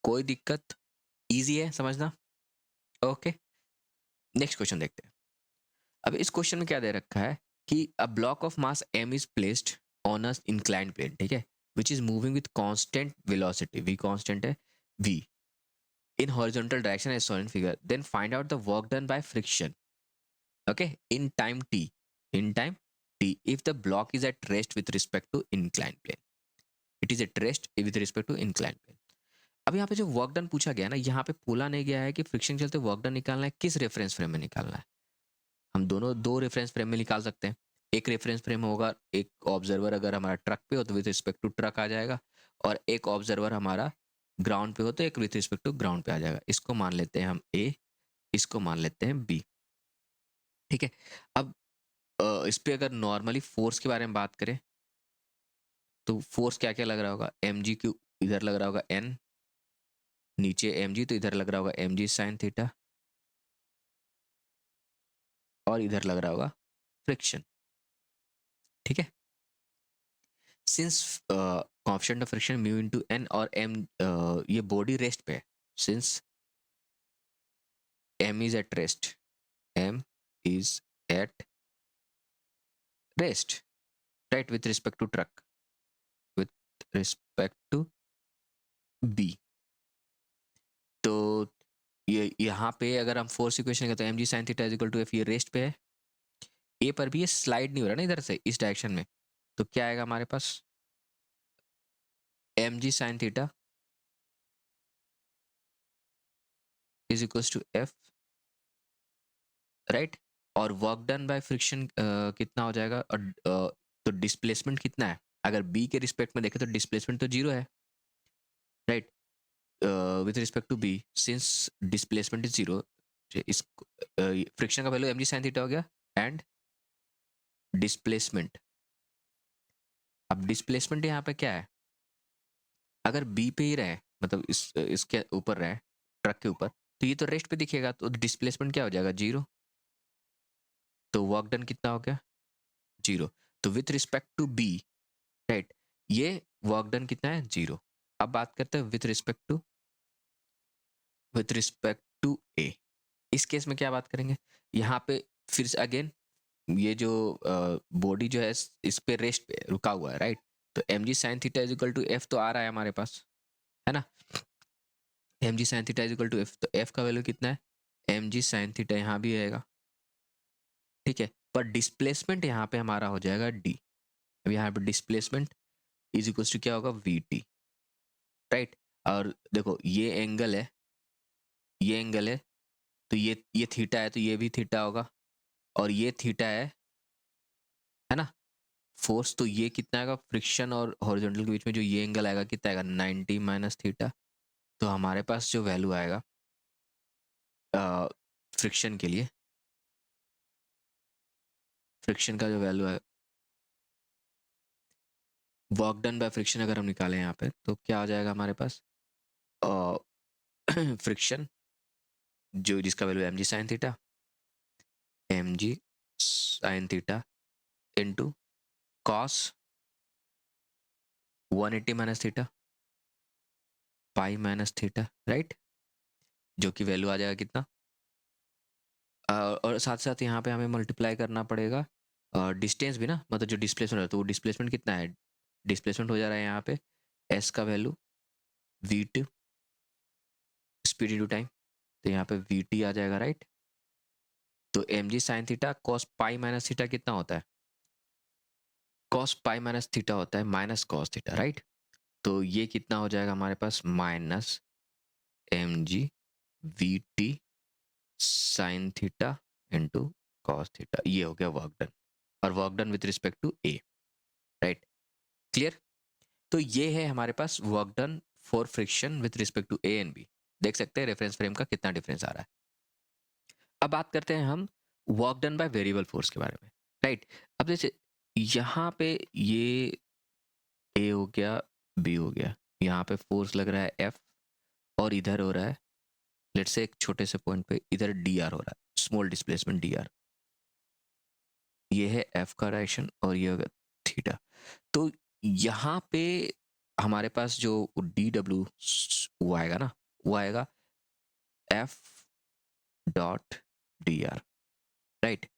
कोई दिक्कत, इजी है समझना। ओके, नेक्स्ट क्वेश्चन देखते हैं। अब इस क्वेश्चन में क्या दे रखा है कि a block of mass m is placed on a inclined plane, ठीक है, which is moving with constant velocity, v constant है, v in horizontal direction as shown in figure, then find out the work done by friction, okay, in time t, in time t, if the block is at rest with respect to inclined plane, it is at rest with respect to inclined plane। अब यहाँ पे जो work done पूछा गया ना, यहाँ पे बोला नहीं गया है कि फ्रिक्शन चलते वर्क डन निकालना है किस रेफरेंस फ्रेम में निकालना है। हम दोनों दो रेफरेंस फ्रेम में निकाल सकते हैं। एक रेफरेंस फ्रेम होगा, एक ऑब्जर्वर अगर हमारा ट्रक पे हो तो विद रिस्पेक्ट टू ट्रक आ जाएगा, और एक ऑब्जर्वर हमारा ग्राउंड पे हो तो एक विद रिस्पेक्ट टू ग्राउंड पे आ जाएगा। इसको मान लेते हैं हम ए, इसको मान लेते हैं बी। ठीक है, अब इस पे अगर नॉर्मली फोर्स के बारे में बात करें तो फोर्स क्या क्या लग रहा होगा, एम जी क्यू, इधर लग रहा होगा एन, नीचे एम जी तो इधर लग रहा होगा एम जी साइन थीटा, और इधर लग रहा होगा फ्रिक्शन। ठीक है, since coefficient of friction mu into N और एम, ये बॉडी रेस्ट पे है, since m is at rest, m is at rest, right, with respect to truck, with respect to B. तो ये यहाँ पे अगर हम फोर्स इक्वेशन करते हैं m ji sine theta is equal to f, ये रेस्ट पे है, ए पर भी ये स्लाइड नहीं हो रहा ना इधर से इस डायरेक्शन में, तो क्या आएगा हमारे पास, M ji sine theta is equal to F, right, और वर्क डन बाय फ्रिक्शन कितना हो जाएगा, तो डिस्प्लेसमेंट कितना है, अगर बी के रिस्पेक्ट में देखें तो डिस्प्लेसमेंट तो जीरो है, right, with respect to B, since displacement is zero, इस फ्रिक्शन का वैल्यू एम जी साइन थीटा हो गया, एंड डिस्प्लेसमेंट, अब डिस्प्लेसमेंट यहाँ पे क्या है, अगर बी पे ही रहे, मतलब इसके ऊपर रहे, ट्रक के ऊपर, तो ये तो रेस्ट पे दिखेगा, तो डिस्प्लेसमेंट क्या हो जाएगा, जीरो, तो वर्क डन कितना हो गया, जीरो। तो with respect to B, right, ये वर्क डन कितना है, जीरो। अब बात करते हैं विथ रिस्पेक्ट टू ए। इस केस में क्या बात करेंगे, यहाँ पे फिर से अगेन ये जो बॉडी जो है इस पे रेस्ट पे रुका हुआ है, राइट, तो m ji sine theta is equal to f तो आ रहा है हमारे पास, है ना, m ji sine theta is equal to f, तो एफ का वैल्यू कितना है, एम जी साइन थीटा यहाँ भी आएगा, ठीक है, पर डिस्प्लेसमेंट यहाँ पे हमारा हो जाएगा डी। अब यहाँ पे डिस्प्लेसमेंट इज इक्वल टू क्या होगा, वी टी, राइट, और देखो ये एंगल है, तो ये थीटा है तो ये भी थीटा होगा, और ये थीटा है ना, फोर्स, तो ये कितना आएगा, फ्रिक्शन और हॉरिजॉन्टल के बीच में जो ये एंगल आएगा कितना आएगा, 90 माइनस थीटा। तो हमारे पास जो वैल्यू आएगा फ्रिक्शन के लिए, फ्रिक्शन का जो वैल्यू है, वर्क डन बाय फ्रिक्शन अगर हम निकालें यहाँ पे तो क्या आ जाएगा हमारे पास, फ्रिक्शन जो जिसका वैल्यू एम जी साइन थीटा, एम जी sine theta into cos 180 minus theta pi minus theta, right, जो कि वैल्यू आ जाएगा कितना, और साथ साथ यहाँ पे हमें मल्टीप्लाई करना पड़ेगा डिस्टेंस भी ना, मतलब जो डिस्प्लेसमेंट है तो वो डिस्प्लेसमेंट कितना है, डिस्प्लेसमेंट हो जा रहा है यहाँ पे एस का value v t, speed into time, तो यहाँ पे वी टी आ जाएगा, राइट, तो एम जी sine theta cos pi minus theta कितना होता है, कॉस पाई माइनस थीटा होता है माइनस कॉस थीटा, राइट, तो ये कितना हो जाएगा हमारे पास, minus M G V T sine theta into cos theta, ये हो गया वर्क डन, और work done with respect to A, right, clear. तो ये है हमारे पास work done for friction with respect to A and B. देख सकते हैं रेफरेंस फ्रेम का कितना डिफरेंस आ रहा है। अब बात करते हैं हम work done by variable force के बारे में, राइट। अब जैसे यहाँ पे ये ए हो गया, बी हो गया, यहाँ पे फोर्स लग रहा है एफ, और इधर हो रहा है, लेट्स से एक छोटे से पॉइंट पे इधर डी आर हो रहा है, स्मॉल डिस्प्लेसमेंट डी आर। ये है एफ का डायरेक्शन और ये होगा थीटा। तो यहाँ पे हमारे पास जो डी डब्ल्यू वो आएगा ना, वो आएगा F dot D R, right.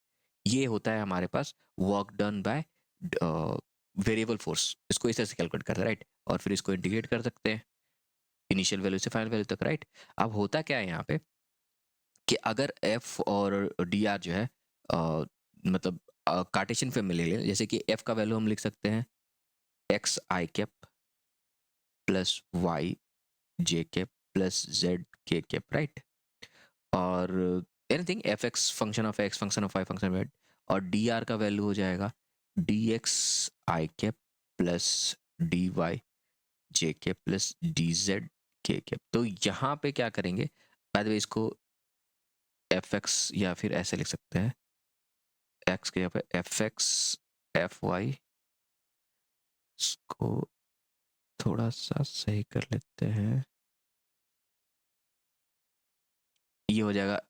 ये होता है हमारे पास work done by variable force. इसको इस तरह से कैलकुलेट करते हैं, राइट। और फिर इसको इंटीग्रेट कर सकते हैं इनिशियल वैल्यू से फाइनल वैल्यू तक, राइट। अब होता क्या है यहाँ पे कि अगर एफ और डी आर जो है मतलब कार्टेशियन फॉर्म में ले लें, जैसे कि एफ का वैल्यू हम लिख सकते हैं एक्स आई कैप प्लस वाई जे कैप प्लस जेड के कैप, राइट। और anything f x function of x function of y function of z, और डी आर का वैल्यू हो जाएगा डी एक्स आई कैप प्लस डी वाई जे कैप प्लस डी जेड के cap. तो यहाँ पे क्या करेंगे, बाय द वे इसको एफ एक्स या फिर ऐसे लिख सकते हैं, एक्स के यहाँ पे एफ एक्स एफ वाई, इसको थोड़ा सा सही कर लेते हैं, ये हो जाएगा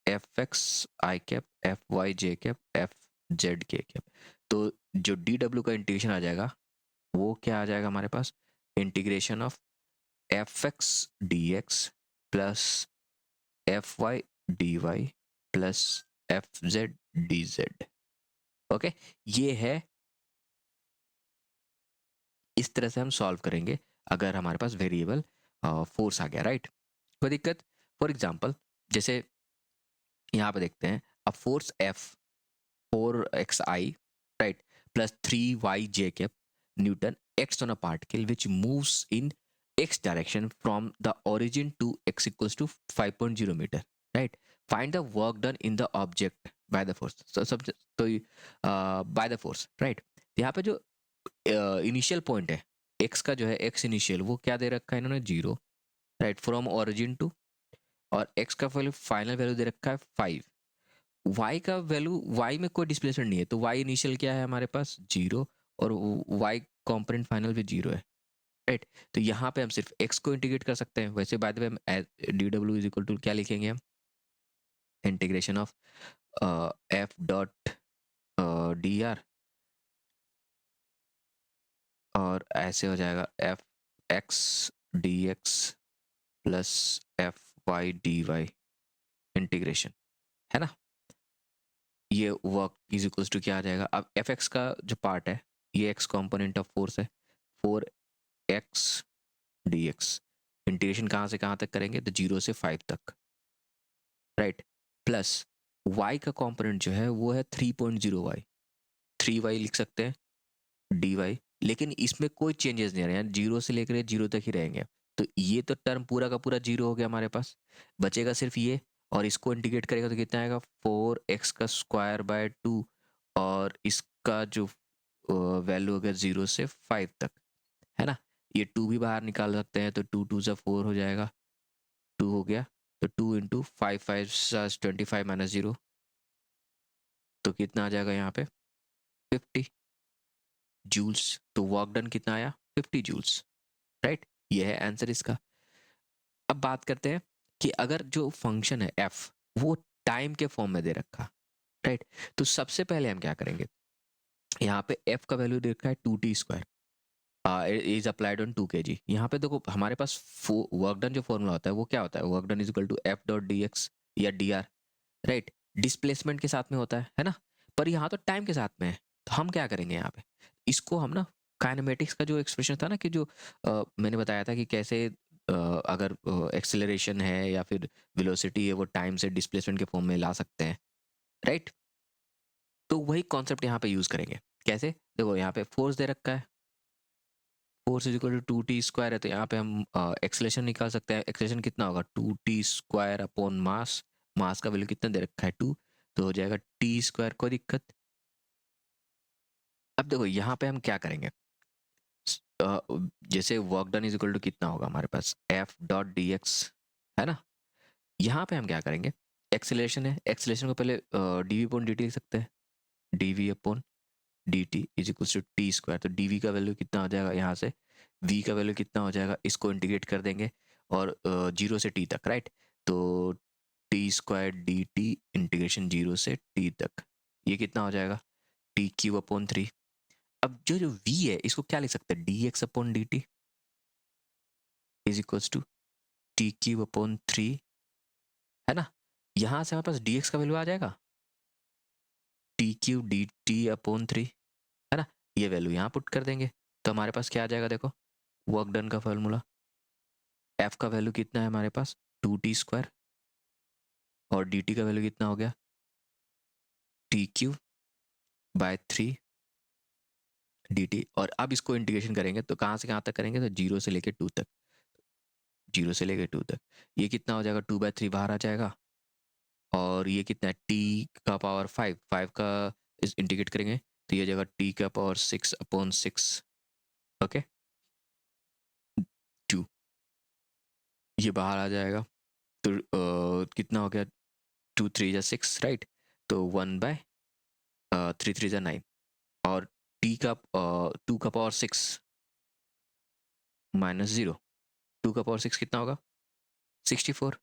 एफ एक्स आई कैप एफ वाई जे कैप एफ जेड के कैप। तो जो डी डब्ल्यू का इंटीग्रेशन आ जाएगा वो क्या आ जाएगा हमारे पास, integration of F x D x plus F Y D Y plus F Z D Z. Okay, ये है, इस तरह से हम सॉल्व करेंगे अगर हमारे पास वेरिएबल फोर्स आ गया, राइट। कोई दिक्कत? फॉर एग्जांपल जैसे यहाँ पे देखते हैं, अब force F 4xi, right, plus 3yj cap Newton acts on a particle which moves in x direction from the origin to x equals to 5.0 meter, right. Find the work done in the object by the force. So by the force, right. यहाँ पे जो initial point है x का, जो है x initial, वो क्या दे रखा है इन्होंने, 0, राइट, फ्रॉम ओरिजिन टू, और x का वैल्यू फाइनल वैल्यू दे रखा है 5। y का वैल्यू, y में कोई डिस्प्लेसमेंट नहीं है, तो y इनिशियल क्या है हमारे पास, 0, और y कंपोनेंट फाइनल भी 0 है, राइट। तो यहाँ पे हम सिर्फ x को इंटीग्रेट कर सकते हैं। वैसे बाय द वे हम डी डब्ल्यू इज इक्वल टू क्या लिखेंगे, हम integration of f dot D r, और ऐसे हो जाएगा F x D x plus F Y D y integration, है ना। ये वर्क इज इक्वल्स टू क्या आ जाएगा, अब एफ एक्स का जो पार्ट है, ये एक्स कंपोनेंट ऑफ फोर्स है, 4x डी एक्स, इंटीग्रेशन कहाँ से कहाँ तक करेंगे, तो 0 से 5 तक, राइट, प्लस y का कंपोनेंट जो है वो है 3.0y, 3y लिख सकते हैं डी वाई, लेकिन इसमें कोई चेंजेस नहीं आ रहे हैं, 0 से लेकर 0 तक ही रहेंगे। तो ये तो टर्म पूरा का पूरा 0 हो गया हमारे पास, बचेगा सिर्फ ये, और इसको इंटीग्रेट करेगा तो कितना आएगा, 4x का स्क्वायर बाय 2, और इसका जो वैल्यू होगा 0 से 5 तक, है ना। ये 2 भी बाहर निकाल सकते हैं, तो 2 2 से 4 हो जाएगा, 2 हो गया, तो 2 इंटू 5 5 25 माइनस 0, तो कितना आ जाएगा यहाँ पे 50 जूल्स। तो वर्क डन कितना आया, 50 जूल्स, राइट। ये है आंसर इसका। अब बात करते हैं कि अगर जो फंक्शन है एफ, वो टाइम के फॉर्म में दे रखा, राइट। तो सबसे पहले हम क्या करेंगे, यहाँ पे एफ का वैल्यू दे रखा है 2t² is applied on 2 kg। यहाँ पे देखो हमारे पास वर्क डन जो फॉर्मूला होता है वो क्या होता है, work done is equal to f dot d x या डी आर, राइट, डिस्प्लेसमेंट के साथ में होता है ना। पर यहाँ तो टाइम के साथ में है, तो हम क्या करेंगे यहाँ पे, इसको हम ना काइनेमेटिक्स का जो एक्सप्रेशन था ना, कि जो मैंने बताया था कि कैसे अगर एक्सेलरेशन है या फिर वेलोसिटी है, वो टाइम से डिस्प्लेसमेंट के फॉर्म में ला सकते हैं, राइट। तो वही कॉन्सेप्ट यहाँ पे यूज करेंगे। कैसे, देखो यहाँ पे फोर्स दे रखा है, force is equal to 2t² है, तो यहाँ पे हम एक्सेलरेशन निकाल सकते हैं। एक्सेलरेशन कितना होगा, 2t² अपॉन मास, मास का वैल्यू कितना दे रखा है 2, तो हो जाएगा t²। कोई दिक्कत? अब देखो यहाँ पे हम क्या करेंगे, जैसे work done is equal to कितना होगा हमारे पास, एफ डॉट डी एक्स, है ना। यहाँ पे हम क्या करेंगे, एक्सेलरेशन है, एक्सेलरेशन को पहले d v upon d t लिख सकते हैं, d v upon d t is equal to t square. तो डी वी का वैल्यू कितना हो जाएगा यहाँ से, वी का वैल्यू कितना हो जाएगा, इसको इंटीग्रेट कर देंगे और 0 से टी तक, राइट। तो T square D T integration 0 से टी तक, ये कितना हो जाएगा, टी क्यूब अपॉन 3। अब जो जो v है इसको क्या लिख सकते हैं, d x upon d t is equal to t cube upon 3, है ना। यहाँ से हमारे पास डी एक्स का वैल्यू आ जाएगा t cube d t upon 3, है ना। ये वैल्यू यहाँ पुट कर देंगे तो हमारे पास क्या आ जाएगा, देखो वर्क डन का फॉर्मूला, एफ का वैल्यू कितना है हमारे पास 2t² और डी टी का वैल्यू कितना हो गया, T cube by 3 D T. और अब इसको इंटीग्रेशन करेंगे तो कहाँ से कहाँ तक करेंगे, तो 0 से लेकर 2 तक, 0 से लेकर 2 तक। ये कितना हो जाएगा, 2/3 बाहर आ जाएगा और ये कितना है, टी का पावर 5, 5 का इस इंटीग्रेट करेंगे तो ये जगह टी का पावर 6 अपॉन 6, ओके 2, ये बाहर आ जाएगा। तो कितना हो गया, 2 3 जा 6, राइट। तो 1/3 3 जा 9 और टी का 2 का पावर 6 माइनस 0, 2 का पावर 6 कितना होगा, 64,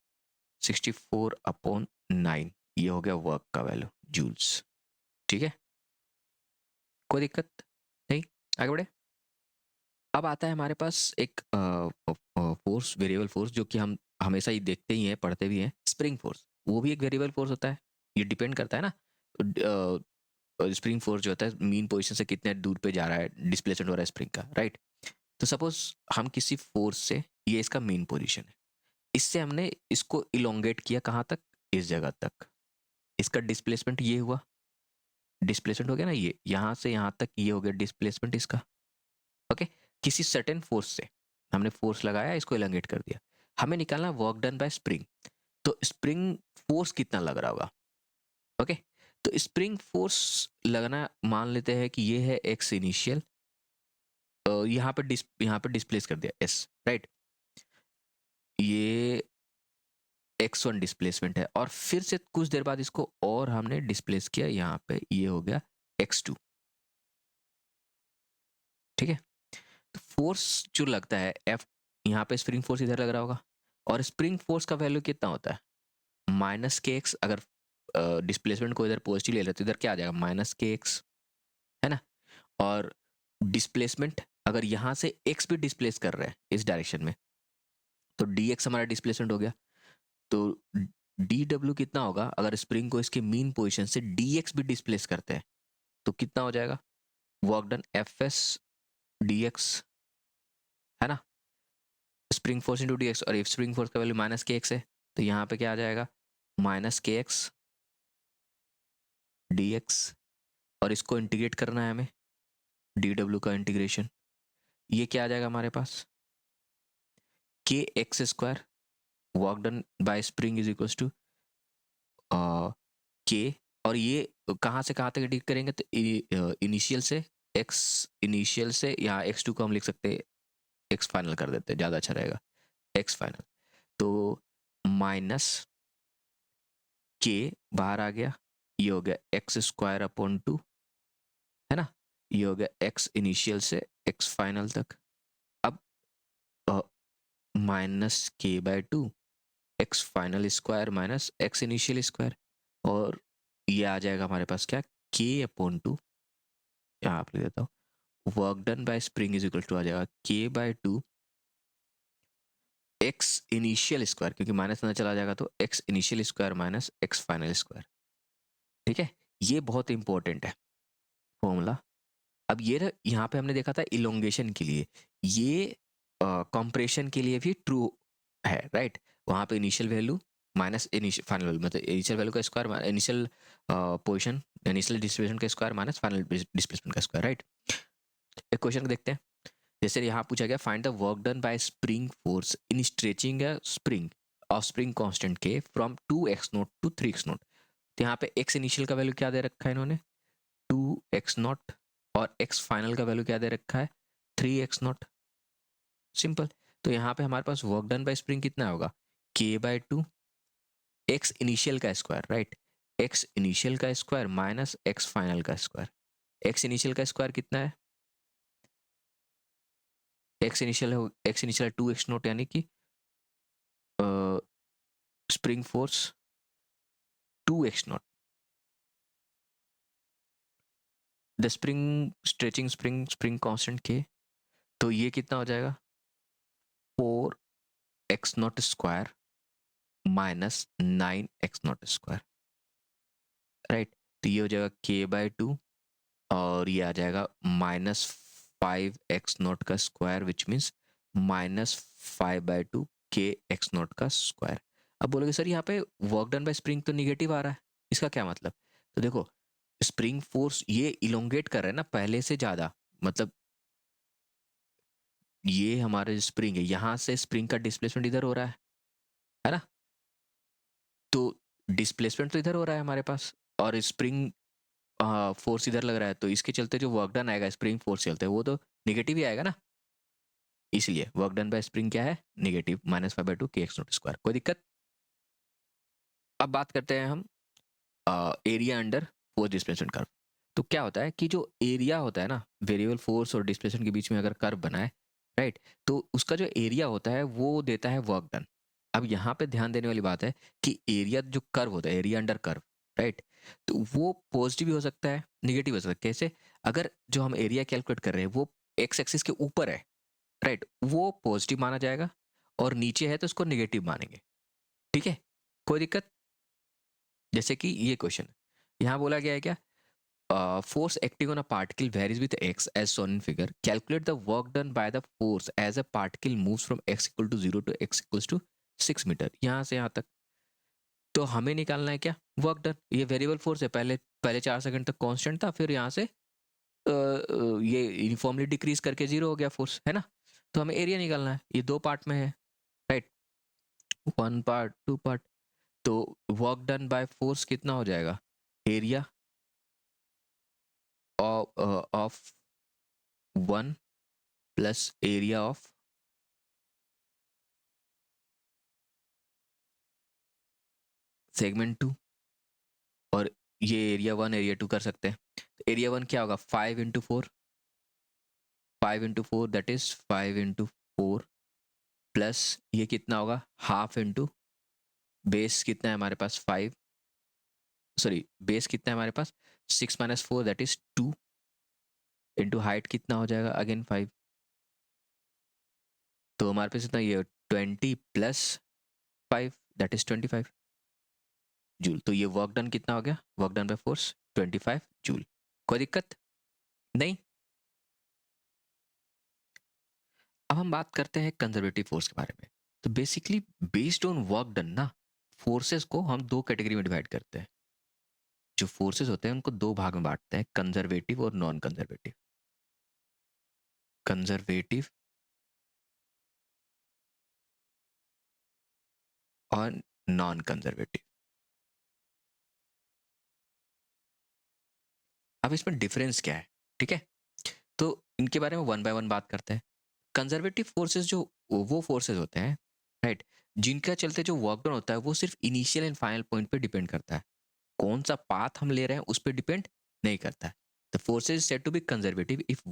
64 अपॉन 9, ये हो गया वर्क का वैल्यू जूल्स। ठीक है, कोई दिक्कत नहीं, आगे बढ़े। अब आता है हमारे पास एक फोर्स, वेरिएबल फोर्स, जो कि हम हमेशा ही देखते ही हैं, पढ़ते भी हैं, स्प्रिंग फोर्स। वो भी एक वेरिएबल फोर्स होता है, ये डिपेंड करता है ना, स्प्रिंग फोर्स जो होता है मीन पोजीशन से कितने दूर पे जा रहा है, डिस्प्लेसमेंट हो रहा है स्प्रिंग का, राइट। तो सपोज हम किसी फोर्स से, ये इसका मीन पोजीशन है, इससे हमने इसको इलोंगेट किया कहाँ तक, इस जगह तक, इसका डिस्प्लेसमेंट ये हुआ, डिस्प्लेसमेंट हो गया ना, ये यहाँ से यहाँ तक ये हो गया डिस्प्लेसमेंट इसका, ओके। किसी सर्टेन फोर्स से हमने फोर्स लगाया, इसको इलोंगेट कर दिया, हमें निकालना वर्क डन बाय स्प्रिंग। तो स्प्रिंग फोर्स कितना लग रहा होगा, ओके। तो स्प्रिंग फोर्स लगना, मान लेते हैं कि ये है एक्स इनिशियल, यहाँ पे डिस्प्लेस कर दिया एस, राइट। ये x1 डिस्प्लेसमेंट है और फिर से कुछ देर बाद इसको और हमने डिस्प्लेस किया यहाँ पे, ये हो गया x2, ठीक है। तो फोर्स जो लगता है F, यहाँ पे स्प्रिंग फोर्स इधर लग रहा होगा और स्प्रिंग फोर्स का वैल्यू कितना होता है, माइनस के एक्स। अगर डिस्प्लेसमेंट को इधर पॉजिटिव ले लेते तो इधर क्या आ जाएगा, माइनस के एक्स, है ना। और डिस्प्लेसमेंट अगर यहाँ से x भी डिस्प्लेस कर रहे हैं इस डायरेक्शन में, तो dx हमारा डिस्प्लेसमेंट हो गया। तो डी डब्ल्यू कितना होगा, अगर स्प्रिंग को इसके मीन पोजीशन से डी एक्स भी डिस्प्लेस करते हैं तो कितना हो जाएगा, work done F S D x, है ना। Spring force into D x, और इफ स्प्रिंग फोर्स का वैल्यू माइनस के एक्स है तो यहाँ पे क्या आ जाएगा, माइनस के एक्स डी एक्स, और इसको इंटीग्रेट करना है हमें, डी डब्ल्यू का इंटीग्रेशन, ये क्या आ जाएगा हमारे पास, k x square work done by spring is equal to k, और ये कहाँ से कहाँ तक एडिट करेंगे, तो इनिशियल से एक्स, इनिशियल से यहाँ x2 को हम लिख सकते हैं, एक्स फाइनल कर देते हैं, ज़्यादा अच्छा रहेगा, एक्स फाइनल। तो माइनस के बाहर आ गया, ये हो गया एक्स स्क्वायर अपॉन 2, है ना। ये हो गया एक्स इनिशियल से एक्स फाइनल तक। अब minus k by 2 x final square minus x initial square, और ये आ जाएगा हमारे पास क्या, के अपॉन 2, यहाँ आप लिख देता हूँ, work done by spring is equal to आ जाएगा K by 2 X initial square, क्योंकि माइनस अंदर चला जाएगा तो X initial square minus X final square, ठीक है। ये बहुत इंपॉर्टेंट है फॉर्मूला। अब ये यहाँ पे हमने देखा था इलोंगेशन के लिए, ये कंप्रेशन के लिए भी ट्रू है, राइट। वहाँ पे initial value minus initial final value, मतलब इनिशियल वैल्यू का square, initial position, initial displacement का स्क्वायर माइनस फाइनल डिस्प्लेसमेंट का स्क्वायर, राइट। एक क्वेश्चन को देखते हैं, जैसे यहाँ पूछा गया, find the work done by spring force in stretching a spring of spring constant के फ्रॉम 2x0 टू 3x0। तो यहाँ पे x इनिशियल का वैल्यू क्या दे रखा है इन्होंने, 2x0, और x फाइनल का वैल्यू क्या दे रखा है, 3x0, सिंपल। तो यहाँ पे हमारे पास वर्क डन बाय स्प्रिंग कितना होगा, k/2 एक्स इनिशियल का स्क्वायर, राइट, एक्स इनिशियल का स्क्वायर माइनस एक्स फाइनल का स्क्वायर। एक्स इनिशियल का स्क्वायर कितना है, एक्स इनिशियल 2x0, यानी कि spring force 2x0, the spring stretching spring constant के, तो ये कितना हो जाएगा 4x0 square minus 9x0 square, right. तो ये हो जाएगा k/2 और ये आ जाएगा -5x0 का स्क्वायर, विच मीन्स -5/2 kx0 का स्क्वायर। अब बोलोगे सर यहाँ पे वर्क डन बाय स्प्रिंग तो निगेटिव आ रहा है, इसका क्या मतलब। तो देखो स्प्रिंग फोर्स ये इलोंगेट कर रहा है ना पहले से ज्यादा, मतलब ये हमारे स्प्रिंग है, यहाँ से स्प्रिंग का डिस्प्लेसमेंट इधर हो रहा है ना, तो डिस्प्लेसमेंट तो इधर हो रहा है हमारे पास, और स्प्रिंग फोर्स इधर लग रहा है, तो इसके चलते जो वर्क डन आएगा स्प्रिंग फोर्स चलते वो तो निगेटिव ही आएगा ना। इसलिए वर्क डन बाय स्प्रिंग क्या है, निगेटिव, -5/2 kx0 स्क्वायर। कोई दिक्कत। अब बात करते हैं हम area under force displacement curve. तो क्या होता है कि जो एरिया होता है ना, वेरिएबल फोर्स और डिस्प्लेसमेंट के बीच में अगर कर्व बना है, राइट, तो उसका जो एरिया होता है वो देता है वर्क डन। अब यहाँ पे ध्यान देने वाली बात है कि एरिया जो कर्व होता है, एरिया अंडर कर्व, राइट, तो वो पॉजिटिव भी हो सकता है, निगेटिव हो सकता है। कैसे, अगर जो हम एरिया कैलकुलेट कर रहे हैं वो एक्स एक्सिस के ऊपर है, राइट, वो पॉजिटिव माना जाएगा, और नीचे है तो उसको निगेटिव मानेंगे। ठीक है, कोई दिक्कत। जैसे कि ये क्वेश्चन यहाँ बोला गया है क्या, force acting on a particle varies with x as shown in figure. Calculate the work done by the force as a particle moves from x equal to 0 to x equals to 6 metre, यहाँ से यहाँ तक। तो हमें निकालना है क्या, work done. ये वेरिएबल फोर्स है, पहले पहले 4 सेकंड तक कांस्टेंट था, फिर यहाँ से ये यूनिफॉर्मली डिक्रीज करके 0 हो गया फोर्स, है ना। तो हमें एरिया निकालना है, ये दो पार्ट में है, राइट, 1 पार्ट 2 पार्ट। तो वर्क डन बाय फोर्स कितना हो जाएगा, area of 1 plus area of segment 2, और ये एरिया 1 एरिया 2 कर सकते हैं। एरिया 1 क्या होगा, 5 × 4, 5 × 4 दैट इज 5 × 4 प्लस ये कितना होगा, हाफ इंटू बेस कितना है हमारे पास 5, सॉरी बेस कितना है हमारे पास 6 - 4 दैट इज 2 इंटू हाइट कितना हो जाएगा अगेन 5, तो हमारे पास इतना ये 20 प्लस 5 दैट इज 25 जूल। तो ये वर्क डन कितना हो गया, work done by force 25 joule. कोई दिक्कत नहीं। अब हम बात करते हैं कंजर्वेटिव फोर्स के बारे में। तो basically based on work done ना, फोर्सेस को हम दो कैटेगरी में डिवाइड करते हैं। जो फोर्सेस होते हैं उनको दो भाग में बांटते हैं, कंजर्वेटिव और नॉन कंजर्वेटिव। कंजर्वेटिव और नॉन कंजर्वेटिव। अब इसमें डिफरेंस क्या है, ठीक है, तो इनके बारे में वन बाय वन बात करते हैं। कंजर्वेटिव फोर्सेस जो वो फोर्सेस होते हैं, राइट, जिनका चलते जो वर्क डन होता है वो सिर्फ इनिशियल एंड फाइनल पॉइंट पे डिपेंड करता है, कौन सा पाथ हम ले रहे हैं उस पर डिपेंड नहीं करता है। The forces said to be conservative if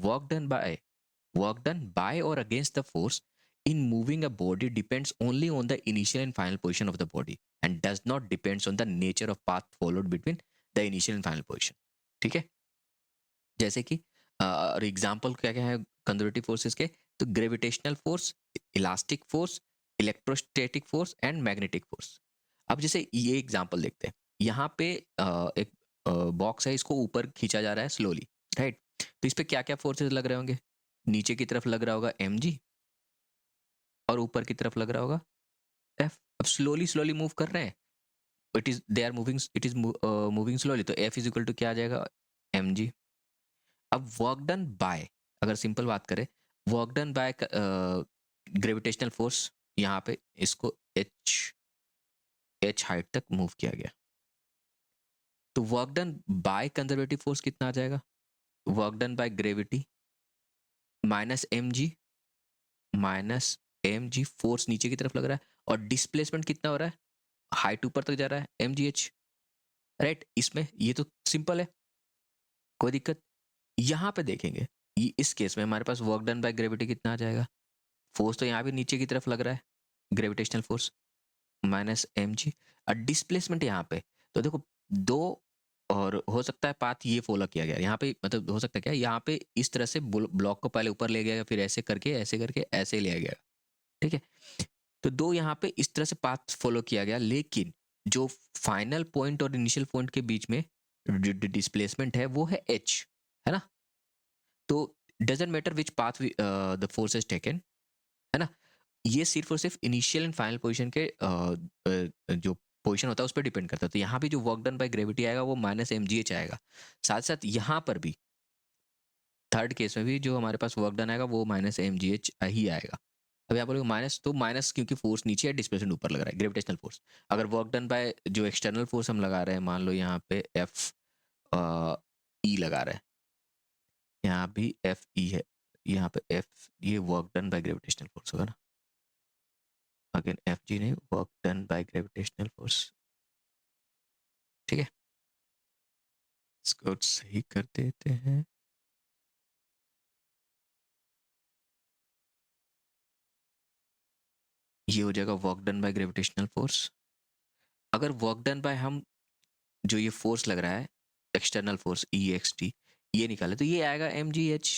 work done by or against the force in moving a body depends only on the initial and final position of the body and does not depends on the nature of path followed between the initial and final position। ठीक है, जैसे कि और example क्या क्या है conservative forces के, तो gravitational force, elastic force, electrostatic force and magnetic force. अब जैसे ये एग्जांपल देखते हैं, यहाँ पे एक बॉक्स है, इसको ऊपर खींचा जा रहा है स्लोली, राइट, तो इस पे क्या क्या फोर्सेस लग रहे होंगे, नीचे की तरफ लग रहा होगा mg और ऊपर की तरफ लग रहा होगा F। अब स्लोली स्लोली मूव कर रहे हैं, इट इज मूविंग स्लोली, तो F इज इक्वल टू क्या आ जाएगा, mg। अब वर्क डन बाय, अगर सिंपल बात करें, work done by gravitational force, यहाँ पे इसको h हाइट तक मूव किया गया, तो work done by conservative force कितना आ जाएगा, work done by gravity minus M g force नीचे की तरफ लग रहा है, और डिस्प्लेसमेंट कितना हो रहा है, हाइट ऊपर तक जा रहा है, एम जी एच, राइट। इसमें ये तो सिंपल है, कोई दिक्कत। यहाँ पे देखेंगे, इस केस में हमारे पास वर्क डन बाय ग्रेविटी कितना आ जाएगा, फोर्स तो यहाँ भी नीचे की तरफ लग रहा है, gravitational force minus M G, और डिस्प्लेसमेंट यहाँ पे, तो देखो दो, और हो सकता है पाथ ये फॉलो किया गया यहाँ पे, मतलब हो सकता है क्या, यहाँ पे इस तरह से ब्लॉक को पहले ऊपर ले गया, फिर ऐसे करके ऐसे ले गया, ठीक है। तो दो यहाँ पे इस तरह से पाथ फॉलो किया गया, लेकिन जो फाइनल पॉइंट और इनिशियल पॉइंट के बीच में डिस्प्लेसमेंट है वो है एच, है ना। तो doesn't matter which path the force is taken, है ना, ये सिर्फ और सिर्फ इनिशियल एंड फाइनल पोजीशन के जो पोजीशन होता है उस पर डिपेंड करता है। तो यहाँ भी जो वर्क डन बाय ग्रेविटी आएगा वो माइनस एम जी एच आएगा, साथ साथ यहाँ पर भी थर्ड केस में भी जो हमारे पास वर्क डन आएगा वो माइनस एम जी एच ही आएगा। अभी आप बोलोगे माइनस, तो माइनस क्योंकि फोर्स नीचे है, डिस्प्लेसमेंट ऊपर लग रहा है, ग्रेविटेशनल फोर्स। अगर वर्क डन बाय जो एक्सटर्नल फोर्स हम लगा रहे हैं, मान लो यहाँ पे एफ ई लगा रहे हैं, यहाँ भी एफ ई है, यहाँ पे एफ, ये work done by gravitational force होगा ना, अगेन एफ जी नहीं, work done by gravitational force, ठीक है। इसको सही कर देते हैं, ये हो जाएगा work done by gravitational force. अगर वर्क डन बाय हम जो ये फोर्स लग रहा है, external force e x t, ये निकाले तो ये आएगा m g h,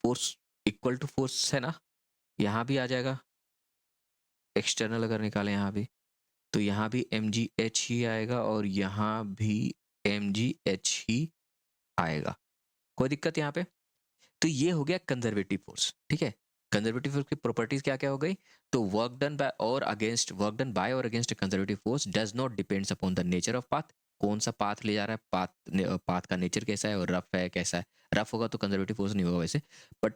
force equal to force है ना, यहाँ भी आ जाएगा, एक्सटर्नल अगर निकाले यहाँ भी, तो यहाँ भी एम जी एच ही आएगा, और यहाँ भी एम जी एच ही आएगा, कोई दिक्कत यहाँ पे। तो ये हो गया कंजर्वेटिव फोर्स, ठीक है। कंजर्वेटिव फोर्स की प्रॉपर्टीज क्या क्या हो गई, तो वर्क डन बाय और अगेंस्ट, वर्क डन बाय और against conservative force does not depends upon the nature of path, कौन सा पाथ ले जा रहा है, पाथ का नेचर कैसा है, और रफ है कैसा है, रफ होगा तो कंजर्वेटिव फोर्स नहीं होगा वैसे, बट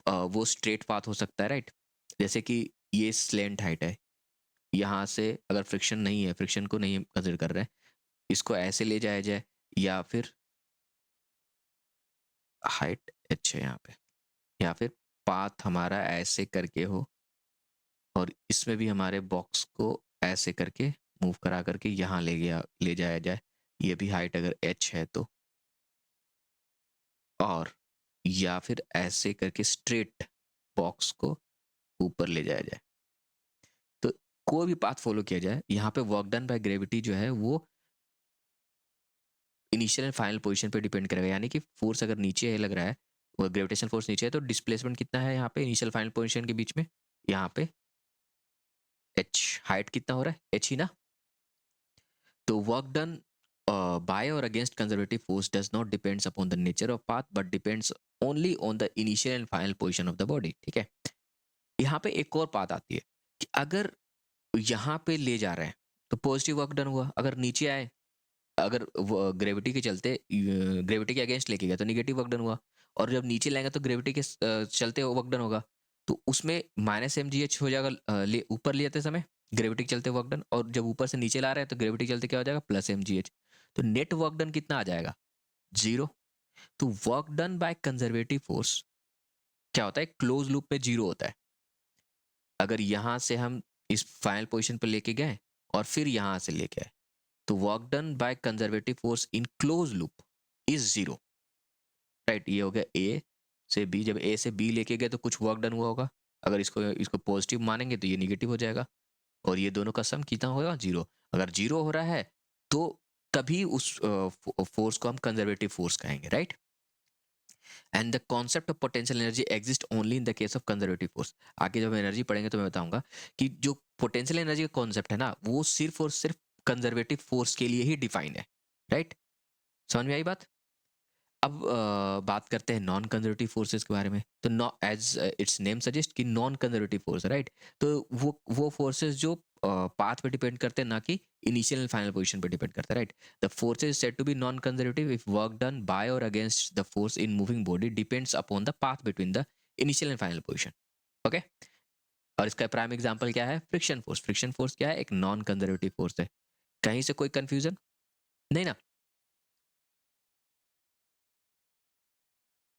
वो स्ट्रेट पाथ हो सकता है, राइट। जैसे कि ये स्लेंट हाइट है, यहाँ से अगर फ्रिक्शन नहीं है, फ्रिक्शन को नहीं कंसिडर कर रहे हैं, इसको ऐसे ले जाया जाए, या फिर हाइट एच है यहाँ पे, या फिर पाथ हमारा ऐसे करके हो, और इसमें भी हमारे बॉक्स को ऐसे करके मूव करा करके यहाँ ले जाया जाए, ये भी हाइट अगर एच है तो, और या फिर ऐसे करके स्ट्रेट बॉक्स को ऊपर ले जाया जाए, तो कोई भी पाथ फॉलो किया जाए, यहाँ पे वर्क डन बाय ग्रेविटी जो है वो इनिशियल एंड फाइनल पोजीशन पे डिपेंड करेगा, यानी कि फोर्स अगर नीचे है लग रहा है, वो ग्रेविटेशनल फोर्स नीचे है, तो डिस्प्लेसमेंट कितना है यहाँ पे इनिशियल फाइनल पोजीशन के बीच में, यहाँ पे एच, हाइट कितना हो रहा है एच ही ना। तो work done by or against conservative force does not depends upon the nature of path but depends only on the initial and final position of the body, ठीक है। यहाँ पे एक और बात आती है कि अगर यहाँ पे ले जा रहे हैं तो पॉजिटिव वर्क डन हुआ, अगर नीचे आए, अगर ग्रेविटी के चलते, ग्रेविटी के अगेंस्ट लेके गया तो निगेटिव वर्क डन हुआ, और जब नीचे लाएंगे तो ग्रेविटी के चलते वर्क डन होगा, तो उसमें माइनस एम जी एच हो जाएगा, ऊपर ले जाते समय ग्रेविटी के चलते वर्क डन, और जब ऊपर से नीचे ला रहे हैं तो ग्रेविटी के चलते क्या हो जाएगा, प्लस एम जी एच, तो नेट वर्क डन कितना आ जाएगा, जीरो। तो work done by conservative force क्या होता है, क्लोज लूप पे जीरो होता है। अगर यहां से हम इस फाइनल पोजीशन पे लेके गए और फिर यहां से लेके आए, तो work done by conservative force in close loop is zero, right. ये हो गया ए से बी, जब ए से बी लेके गए तो कुछ वर्क डन हुआ होगा, अगर इसको इसको पॉजिटिव मानेंगे तो ये निगेटिव हो जाएगा, और ये दोनों का सम कितना होगा, जीरो। अगर जीरो हो रहा है तो तभी उस फोर्स को हम कंजर्वेटिव फोर्स कहेंगे, right. And the concept of potential energy exist only in the case of conservative force. आगे जब एनर्जी पढ़ेंगे तो मैं बताऊंगा कि जो पोटेंशियल एनर्जी का कॉन्सेप्ट है ना, वो सिर्फ और सिर्फ कंजर्वेटिव फोर्स के लिए ही डिफाइन है, राइट। समझ में आई बात। अब बात करते हैं नॉन कंजर्वेटिव फोर्सेस के बारे में। तो no as its name suggest कि नॉन कंजर्वेटिव फोर्स, राइट। तो वो फोर्सेस जो पाथ पे डिपेंड करते हैं, ना कि इनिशियल एंड फाइनल पोजीशन पे डिपेंड करते हैं, right. The forces said to be non conservative if work done by और against the force in moving body depends upon the path between the initial and final position, okay. और इसका prime example क्या है, friction force. Friction force क्या है, एक non conservative force है। कहीं से कोई कंफ्यूजन नहीं ना।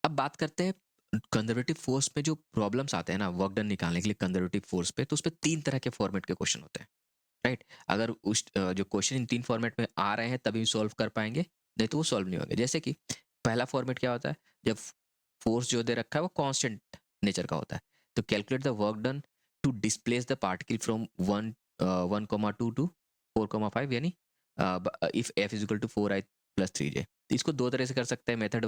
अब बात करते हैं कंजर्वेटिव फोर्स में जो प्रॉब्लम्स आते हैं ना वर्क डन निकालने के लिए कंजर्वेटिव फोर्स पे, तो उस पे 3 तरह के फॉर्मेट के क्वेश्चन होते हैं, राइट? अगर उस जो क्वेश्चन इन 3 फॉर्मेट में आ रहे हैं तभी सॉल्व कर पाएँगे, नहीं तो वो सॉल्व नहीं होंगे। जैसे कि पहला फॉर्मेट क्या होता है, जब फोर्स जो दे रखा है वो कांस्टेंट नेचर का होता है। तो calculate the work done to displace the particle from 1,2 to 4,5, यानी if F is equal to 4i + 3j। इसको 2 तरह से कर सकते हैं। मेथड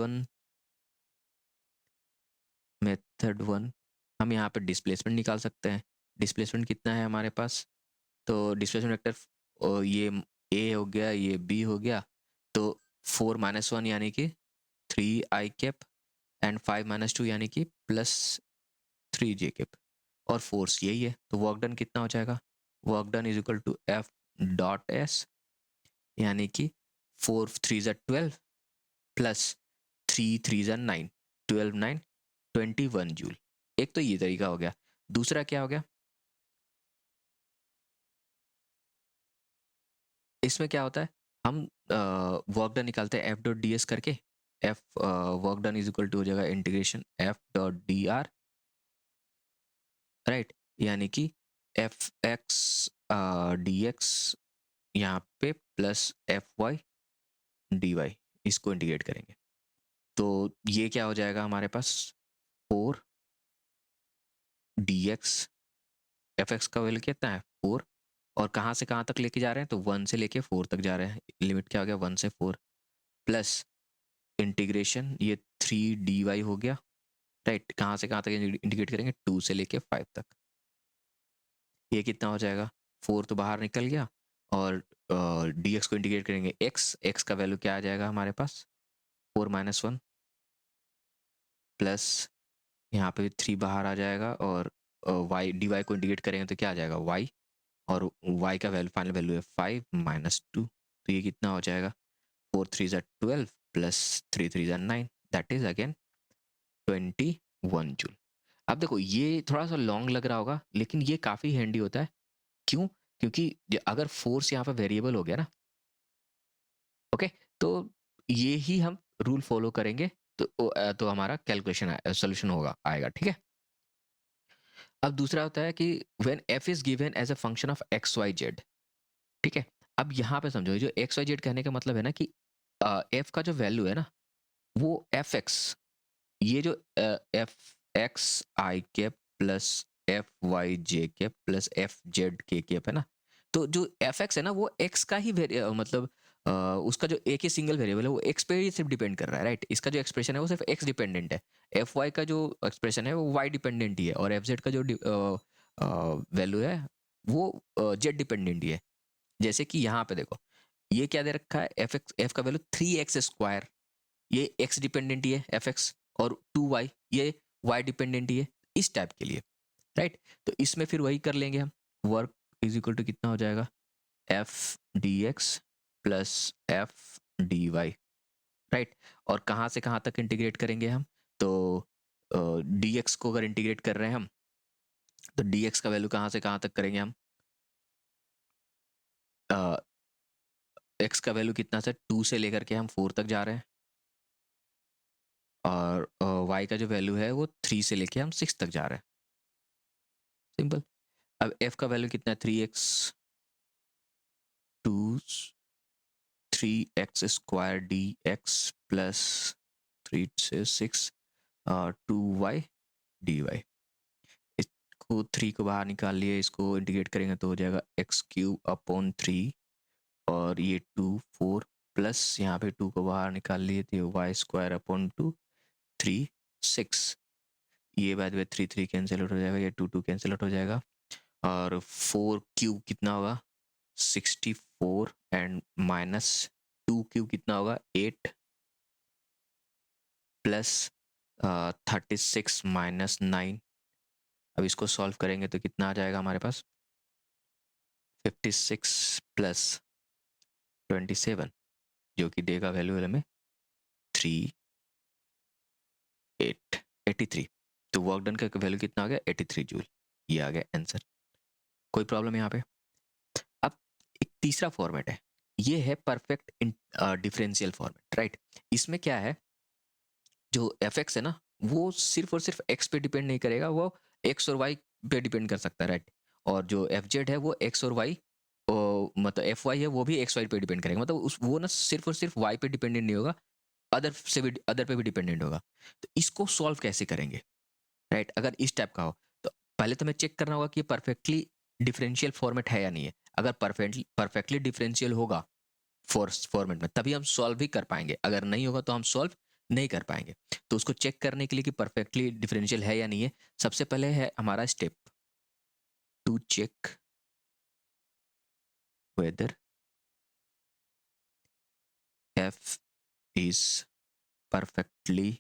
1 हम यहाँ पे डिस्प्लेसमेंट निकाल सकते हैं। डिस्प्लेसमेंट कितना है हमारे पास, तो डिस्प्लेसमेंट वेक्टर ये ए हो गया, ये बी हो गया, तो 4 - 1 यानी कि 3i कैप एंड 5 - 2 यानी कि +3j कैप, और फोर्स यही है। तो वर्क डन कितना हो जाएगा, work done is equal to F dot s, यानी कि 4 3 12 प्लस 3 3 9, 12 9 21 जूल। एक तो ये तरीका हो गया। दूसरा क्या हो गया, इसमें क्या होता है, हम वर्क डन निकालते हैं एफ डॉट डी एस करके। F work done is equal to हो जाएगा integration f dot D R, right, यानी कि एफ एक्स डी एक्स यहाँ पे plus F Y D y, इसको इंटीग्रेट करेंगे तो ये क्या हो जाएगा हमारे पास, 4 dx, एफ एक्स का वैल्यू कितना है 4, और कहाँ से कहाँ तक लेके जा रहे हैं, तो 1 से लेके 4 तक जा रहे हैं। लिमिट क्या हो गया, 1 से 4, प्लस इंटीग्रेशन ये 3 dy हो गया, राइट। कहाँ से कहाँ तक इंटीग्रेट करेंगे, 2 से लेके 5 तक। ये कितना हो जाएगा, 4 तो बाहर निकल गया, और dx को इंटीग्रेट करेंगे x का वैल्यू क्या आ जाएगा हमारे पास, 4 - 1 प्लस यहाँ पे 3 बाहर आ जाएगा, और y dy को इंटीग्रेट करेंगे तो क्या आ जाएगा y, और y का वैल्यू फाइनल वैल्यू है 5 - 2, तो ये कितना हो जाएगा, 4 3 12 plus 3 3 9, that is again 21 joule. अब देखो ये थोड़ा सा लॉन्ग लग रहा होगा, लेकिन ये काफ़ी हैंडी होता है। क्यों, क्योंकि अगर फोर्स यहाँ पे वेरिएबल हो गया ना, ओके, तो ये ही हम रूल फॉलो करेंगे, तो हमारा कैलकुलेशन सोल्यूशन होगा आएगा, ठीक है। अब दूसरा होता है कि when f is given as a function of x y z, ठीक है। अब यहाँ पे समझो, जो एक्स वाई जेड कहने का मतलब है ना कि एफ का जो वैल्यू है ना, वो एफ एक्स, ये जो एफ एक्स आई कैप प्लस एफ वाई जे कैप प्लस एफ जेड के कैप है ना, तो जो एफ एक्स है ना वो एक्स का ही मतलब उसका जो एक ही सिंगल वेरिएबल है वो एक्स पे ही सिर्फ डिपेंड कर रहा है, राइट। इसका जो एक्सप्रेशन है वो सिर्फ एक्स डिपेंडेंट है। एफ वाई का जो एक्सप्रेशन है वो वाई डिपेंडेंट ही है, और एफ जेड का जो वैल्यू है वो जेड डिपेंडेंट ही है। जैसे कि यहाँ पे देखो, ये क्या दे रखा है, एफ का वैल्यू 3x², ये एक्स डिपेंडेंट ही है एफ एक्स, और 2y ये y डिपेंडेंट ही है, इस टाइप के लिए, राइट। तो इसमें फिर वही कर लेंगे हम, वर्क इज इक्वल टू कितना हो जाएगा, f d x plus f d y, right. और कहाँ से कहाँ तक इंटीग्रेट करेंगे हम, तो डी एक्स को अगर इंटीग्रेट कर रहे हैं हम, तो डी एक्स का वैल्यू कहाँ से कहाँ तक करेंगे हम, एक्स का वैल्यू कितना से 2 से लेकर के हम 4 तक जा रहे हैं, और y का जो वैल्यू है वो 3 से लेके हम 6 तक जा रहे हैं, सिंपल। अब f का वैल्यू कितना है, 3x डी एक्स प्लस 3 से 6 2y dy। इसको 3 को बाहर निकाल लिए, इसको इंटीग्रेट करेंगे तो हो जाएगा x³ अपॉन 3, और ये 2 4 प्लस यहाँ पे 2 को बाहर निकाल लिए तो y² अपॉन 2 3 6, ये बाद में 3 3 कैंसिल आउट हो जाएगा, ये 2 2 कैंसिल आउट हो जाएगा, और 4³ कितना होगा 64, एंड -2³ कितना होगा 8, प्लस 36 - 9। अब इसको सॉल्व करेंगे तो कितना आ जाएगा हमारे पास, 56 प्लस 27, जो कि देगा वैल्यू हमें 83। तो वर्क डन का वैल्यू कितना आ गया, 83 जूल। ये आ गया आंसर। कोई प्रॉब्लम यहाँ पे। अब एक तीसरा फॉर्मेट है, ये है परफेक्ट डिफरेंशियल फॉर्मेट, राइट। इसमें क्या है, जो एफ एक्स है ना, वो सिर्फ और सिर्फ एक्स पे डिपेंड नहीं करेगा, वो एक्स और वाई पे डिपेंड कर सकता है, राइट। और जो एफ जेड है वो एक्स और वाई, मतलब एफ वाई है वो भी एक्स वाई पे डिपेंड करेगा, मतलब उस वो ना सिर्फ और सिर्फ वाई पे डिपेंडेंट नहीं होगा, अदर पे भी डिपेंडेंट होगा। तो इसको सॉल्व कैसे करेंगे, राइट। अगर इस टाइप का हो तो पहले तो हमें चेक करना होगा कि परफेक्टली डिफरेंशियल फॉर्मेट है या नहीं है। अगर परफेक्टली डिफरेंशियल होगा फॉर्मेट में तभी हम सॉल्व भी कर पाएंगे, अगर नहीं होगा तो हम सॉल्व नहीं कर पाएंगे। तो उसको चेक करने के लिए कि परफेक्टली डिफरेंशियल है या नहीं है, सबसे पहले है हमारा step to check whether f is perfectly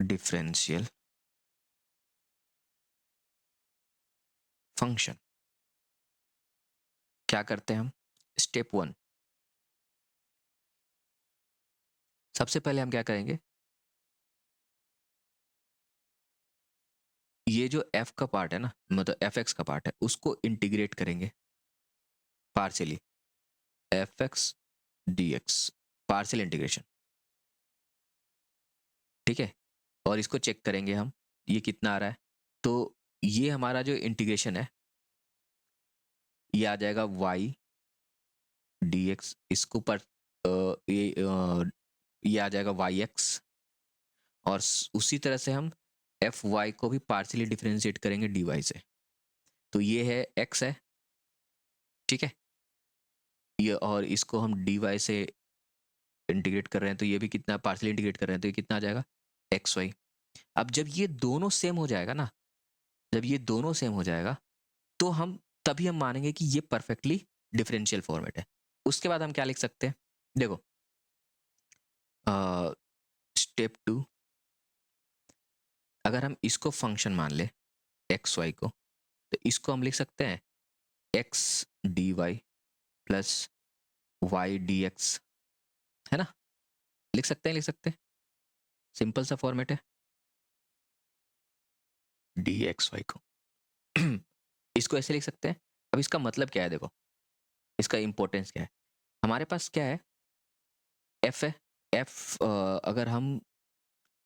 differential function. क्या करते हैं हम, स्टेप वन, सबसे पहले हम क्या करेंगे, ये जो एफ का पार्ट है ना, मतलब एफ एक्स का पार्ट है, उसको इंटीग्रेट करेंगे partially, F x D x, partial integration, ठीक है। और इसको चेक करेंगे हम, ये कितना आ रहा है। तो ये हमारा जो इंटीग्रेशन है ये आ जाएगा y डी एक्स, इसको पर ये आ जाएगा वाई एक्स। और उसी तरह से हम एफ वाई को भी पार्शियली डिफरेंशिएट करेंगे डी वाई से। तो ये है x है, ठीक है। ये और इसको हम डी वाई से इंटीग्रेट कर रहे हैं, तो ये भी कितना पार्शियली इंटीग्रेट कर रहे हैं, तो ये कितना आ जाएगा एक्स वाई। अब जब ये दोनों सेम हो जाएगा ना, जब ये दोनों सेम हो जाएगा तो हम तभी हम मानेंगे कि ये परफेक्टली डिफरेंशियल फॉर्मेट है। उसके बाद हम क्या लिख सकते हैं, देखो, स्टेप टू, अगर हम इसको फंक्शन मान ले एक्स वाई को, तो इसको हम लिख सकते हैं x d Y plus y d x, है ना। लिख सकते हैं, लिख सकते हैं, सिंपल सा फॉर्मेट है डी एक्स वाई को। इसको ऐसे लिख सकते हैं। अब इसका मतलब क्या है, देखो इसका इंपॉर्टेंस क्या है। हमारे पास क्या है, एफ है, एफ अगर हम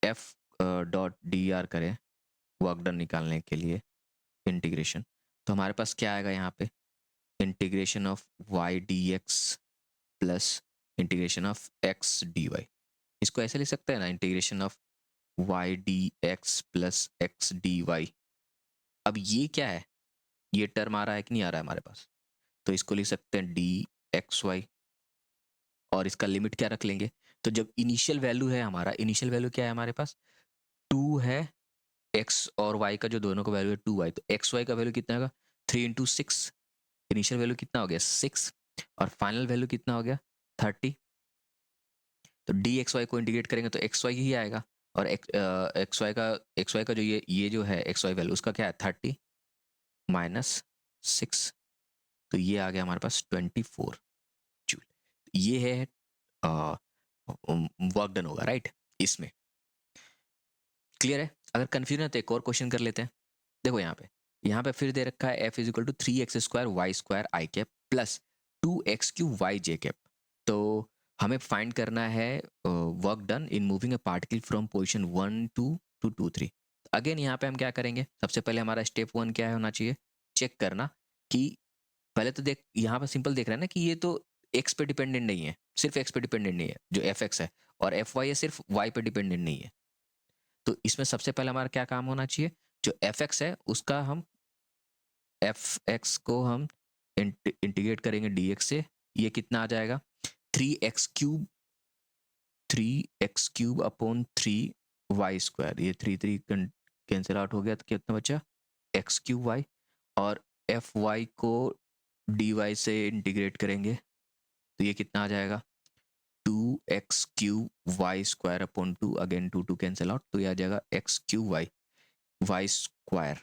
एफ डॉट डी आर करें वर्क डन निकालने के लिए इंटीग्रेशन, तो हमारे पास क्या आएगा यहाँ पे, integration of y d x plus integration of x d y. इसको ऐसे लिख सकते हैं ना, integration of y d x plus x d y. अब ये क्या है, ये टर्म आ रहा है कि नहीं आ रहा है हमारे पास, तो इसको लिख सकते हैं डी एक्स वाई। और इसका लिमिट क्या रख लेंगे, तो जब इनिशियल वैल्यू है हमारा, इनिशियल वैल्यू क्या है हमारे पास, टू है, एक्स और वाई का जो दोनों का वैल्यू है टू वाई, तो एक्स वाई का वैल्यू कितना होगा, three into six. Initial value कितना हो गया, सिक्स, और फाइनल वैल्यू कितना हो गया, 30। तो डी एक्स वाई को इंटीग्रेट करेंगे तो एक्स वाई ही आएगा। और एक्स वाई का जो ये जो है एक्स वाई वैल्यू उसका क्या है, 30 माइनस सिक्स, तो ये आ गया हमारे पास 24 जूल। ये है वर्क डन होगा, राइट। इसमें क्लियर है। अगर कंफ्यूजन है तो एक और क्वेश्चन कर लेते हैं। देखो यहाँ पे फिर दे रखा है f is equal to three x square y square i cap plus two x cube y J cap. तो हमें फाइंड करना है work done in moving a particle from position 1 2 to 2 3। Again यहाँ पे हम क्या करेंगे, सबसे पहले हमारा स्टेप वन क्या है होना चाहिए, चेक करना कि पहले तो देख, यहाँ पे सिंपल देख रहे हैं ना कि ये तो एक्स पे डिपेंडेंट नहीं है, सिर्फ एक्स पे डिपेंडेंट नहीं है जो एफ एक्स है, और एफ वाई है सिर्फ वाई पे डिपेंडेंट नहीं है। तो इसमें सबसे पहले हमारा क्या काम होना चाहिए, जो एफ एक्स है उसका हम एफ एक्स को हम इंटीग्रेट करेंगे डी एक्स से। ये कितना आ जाएगा, three x cube upon three y square, ये थ्री थ्री कैंसिल आउट हो गया, तो कितना बचा, एक्स क्यूब वाई। और एफ वाई को डी वाई से इंटीग्रेट करेंगे तो ये कितना आ जाएगा, two x cube y square upon two, again two two cancel out, तो ये आ जाएगा x cube y y square.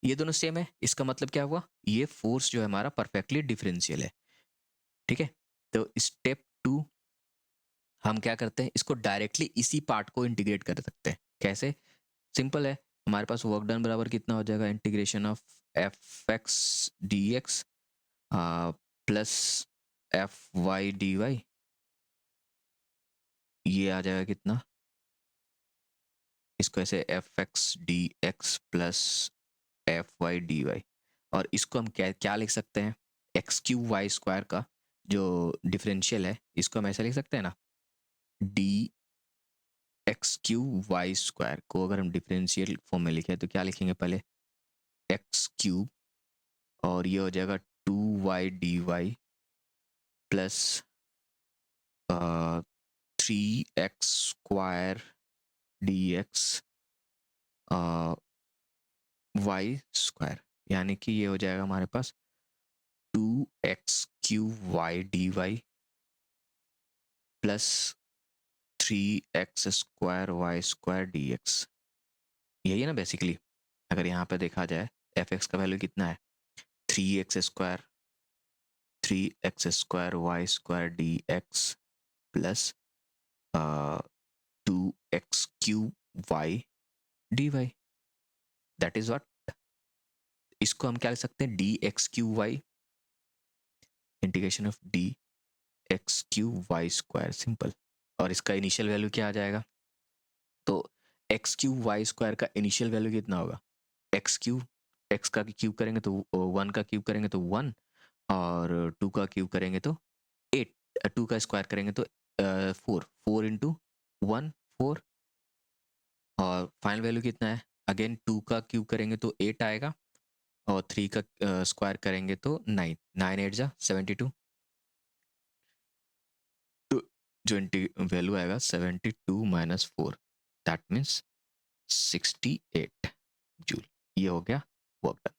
ये दोनों सेम है, इसका मतलब क्या हुआ, ये फोर्स जो है हमारा परफेक्टली डिफरेंशियल है, ठीक है। तो स्टेप टू हम क्या करते हैं, इसको डायरेक्टली इसी पार्ट को इंटीग्रेट कर सकते हैं। कैसे, सिंपल है, हमारे पास वर्क डन बराबर कितना हो जाएगा, integration of F x D x plus F Y D y ये आ जाएगा कितना, इसको ऐसे f x D x plus F Y D y, और इसको हम क्या क्या लिख सकते हैं, एक्स क्यू वाई स्क्वायर का जो डिफरेंशियल है इसको हम ऐसा लिख सकते हैं ना, d x cube y square को अगर हम डिफरेंशियल फॉर्म में लिखें तो क्या लिखेंगे, पहले एक्स क्यूब और ये हो जाएगा 2y dy plus 3x² dx y square, यानी कि ये हो जाएगा हमारे पास 2x³ प्लस 3x² dx। यही है ना बेसिकली। अगर यहाँ पे देखा जाए एफ एक्स का वैल्यू कितना है, 3x² d x plus 2x³ d y, that is what. इसको हम क्या लिख सकते हैं, d x cube y integration of d x cube y square, simple. और इसका इनिशियल वैल्यू क्या आ जाएगा, तो एक्स क्यू वाई स्क्वायर का इनिशियल वैल्यू कितना होगा, एक्स क्यूब, एक्स का क्यूब करेंगे तो 1 का क्यूब करेंगे तो 1, और 2 का क्यूब करेंगे तो 8, 2 का स्क्वायर करेंगे तो 4, 4 इंटू 1 4, और फाइनल वैल्यू कितना है, अगेन 2 का क्यूब करेंगे तो 8 आएगा, और 3 का स्क्वायर करेंगे तो 9, 9 8 जा 72, तो जो वैल्यू आएगा 72 माइनस 4, दैट मीन्स 68 जूल। ये हो गया वर्क डन,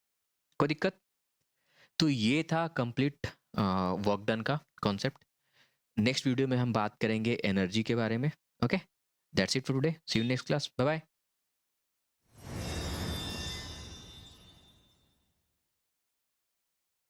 कोई दिक्कत। तो ये था कंप्लीट वर्क डन का कॉन्सेप्ट। नेक्स्ट वीडियो में हम बात करेंगे एनर्जी के बारे में। Okay, that's it for today, see you next class, bye bye.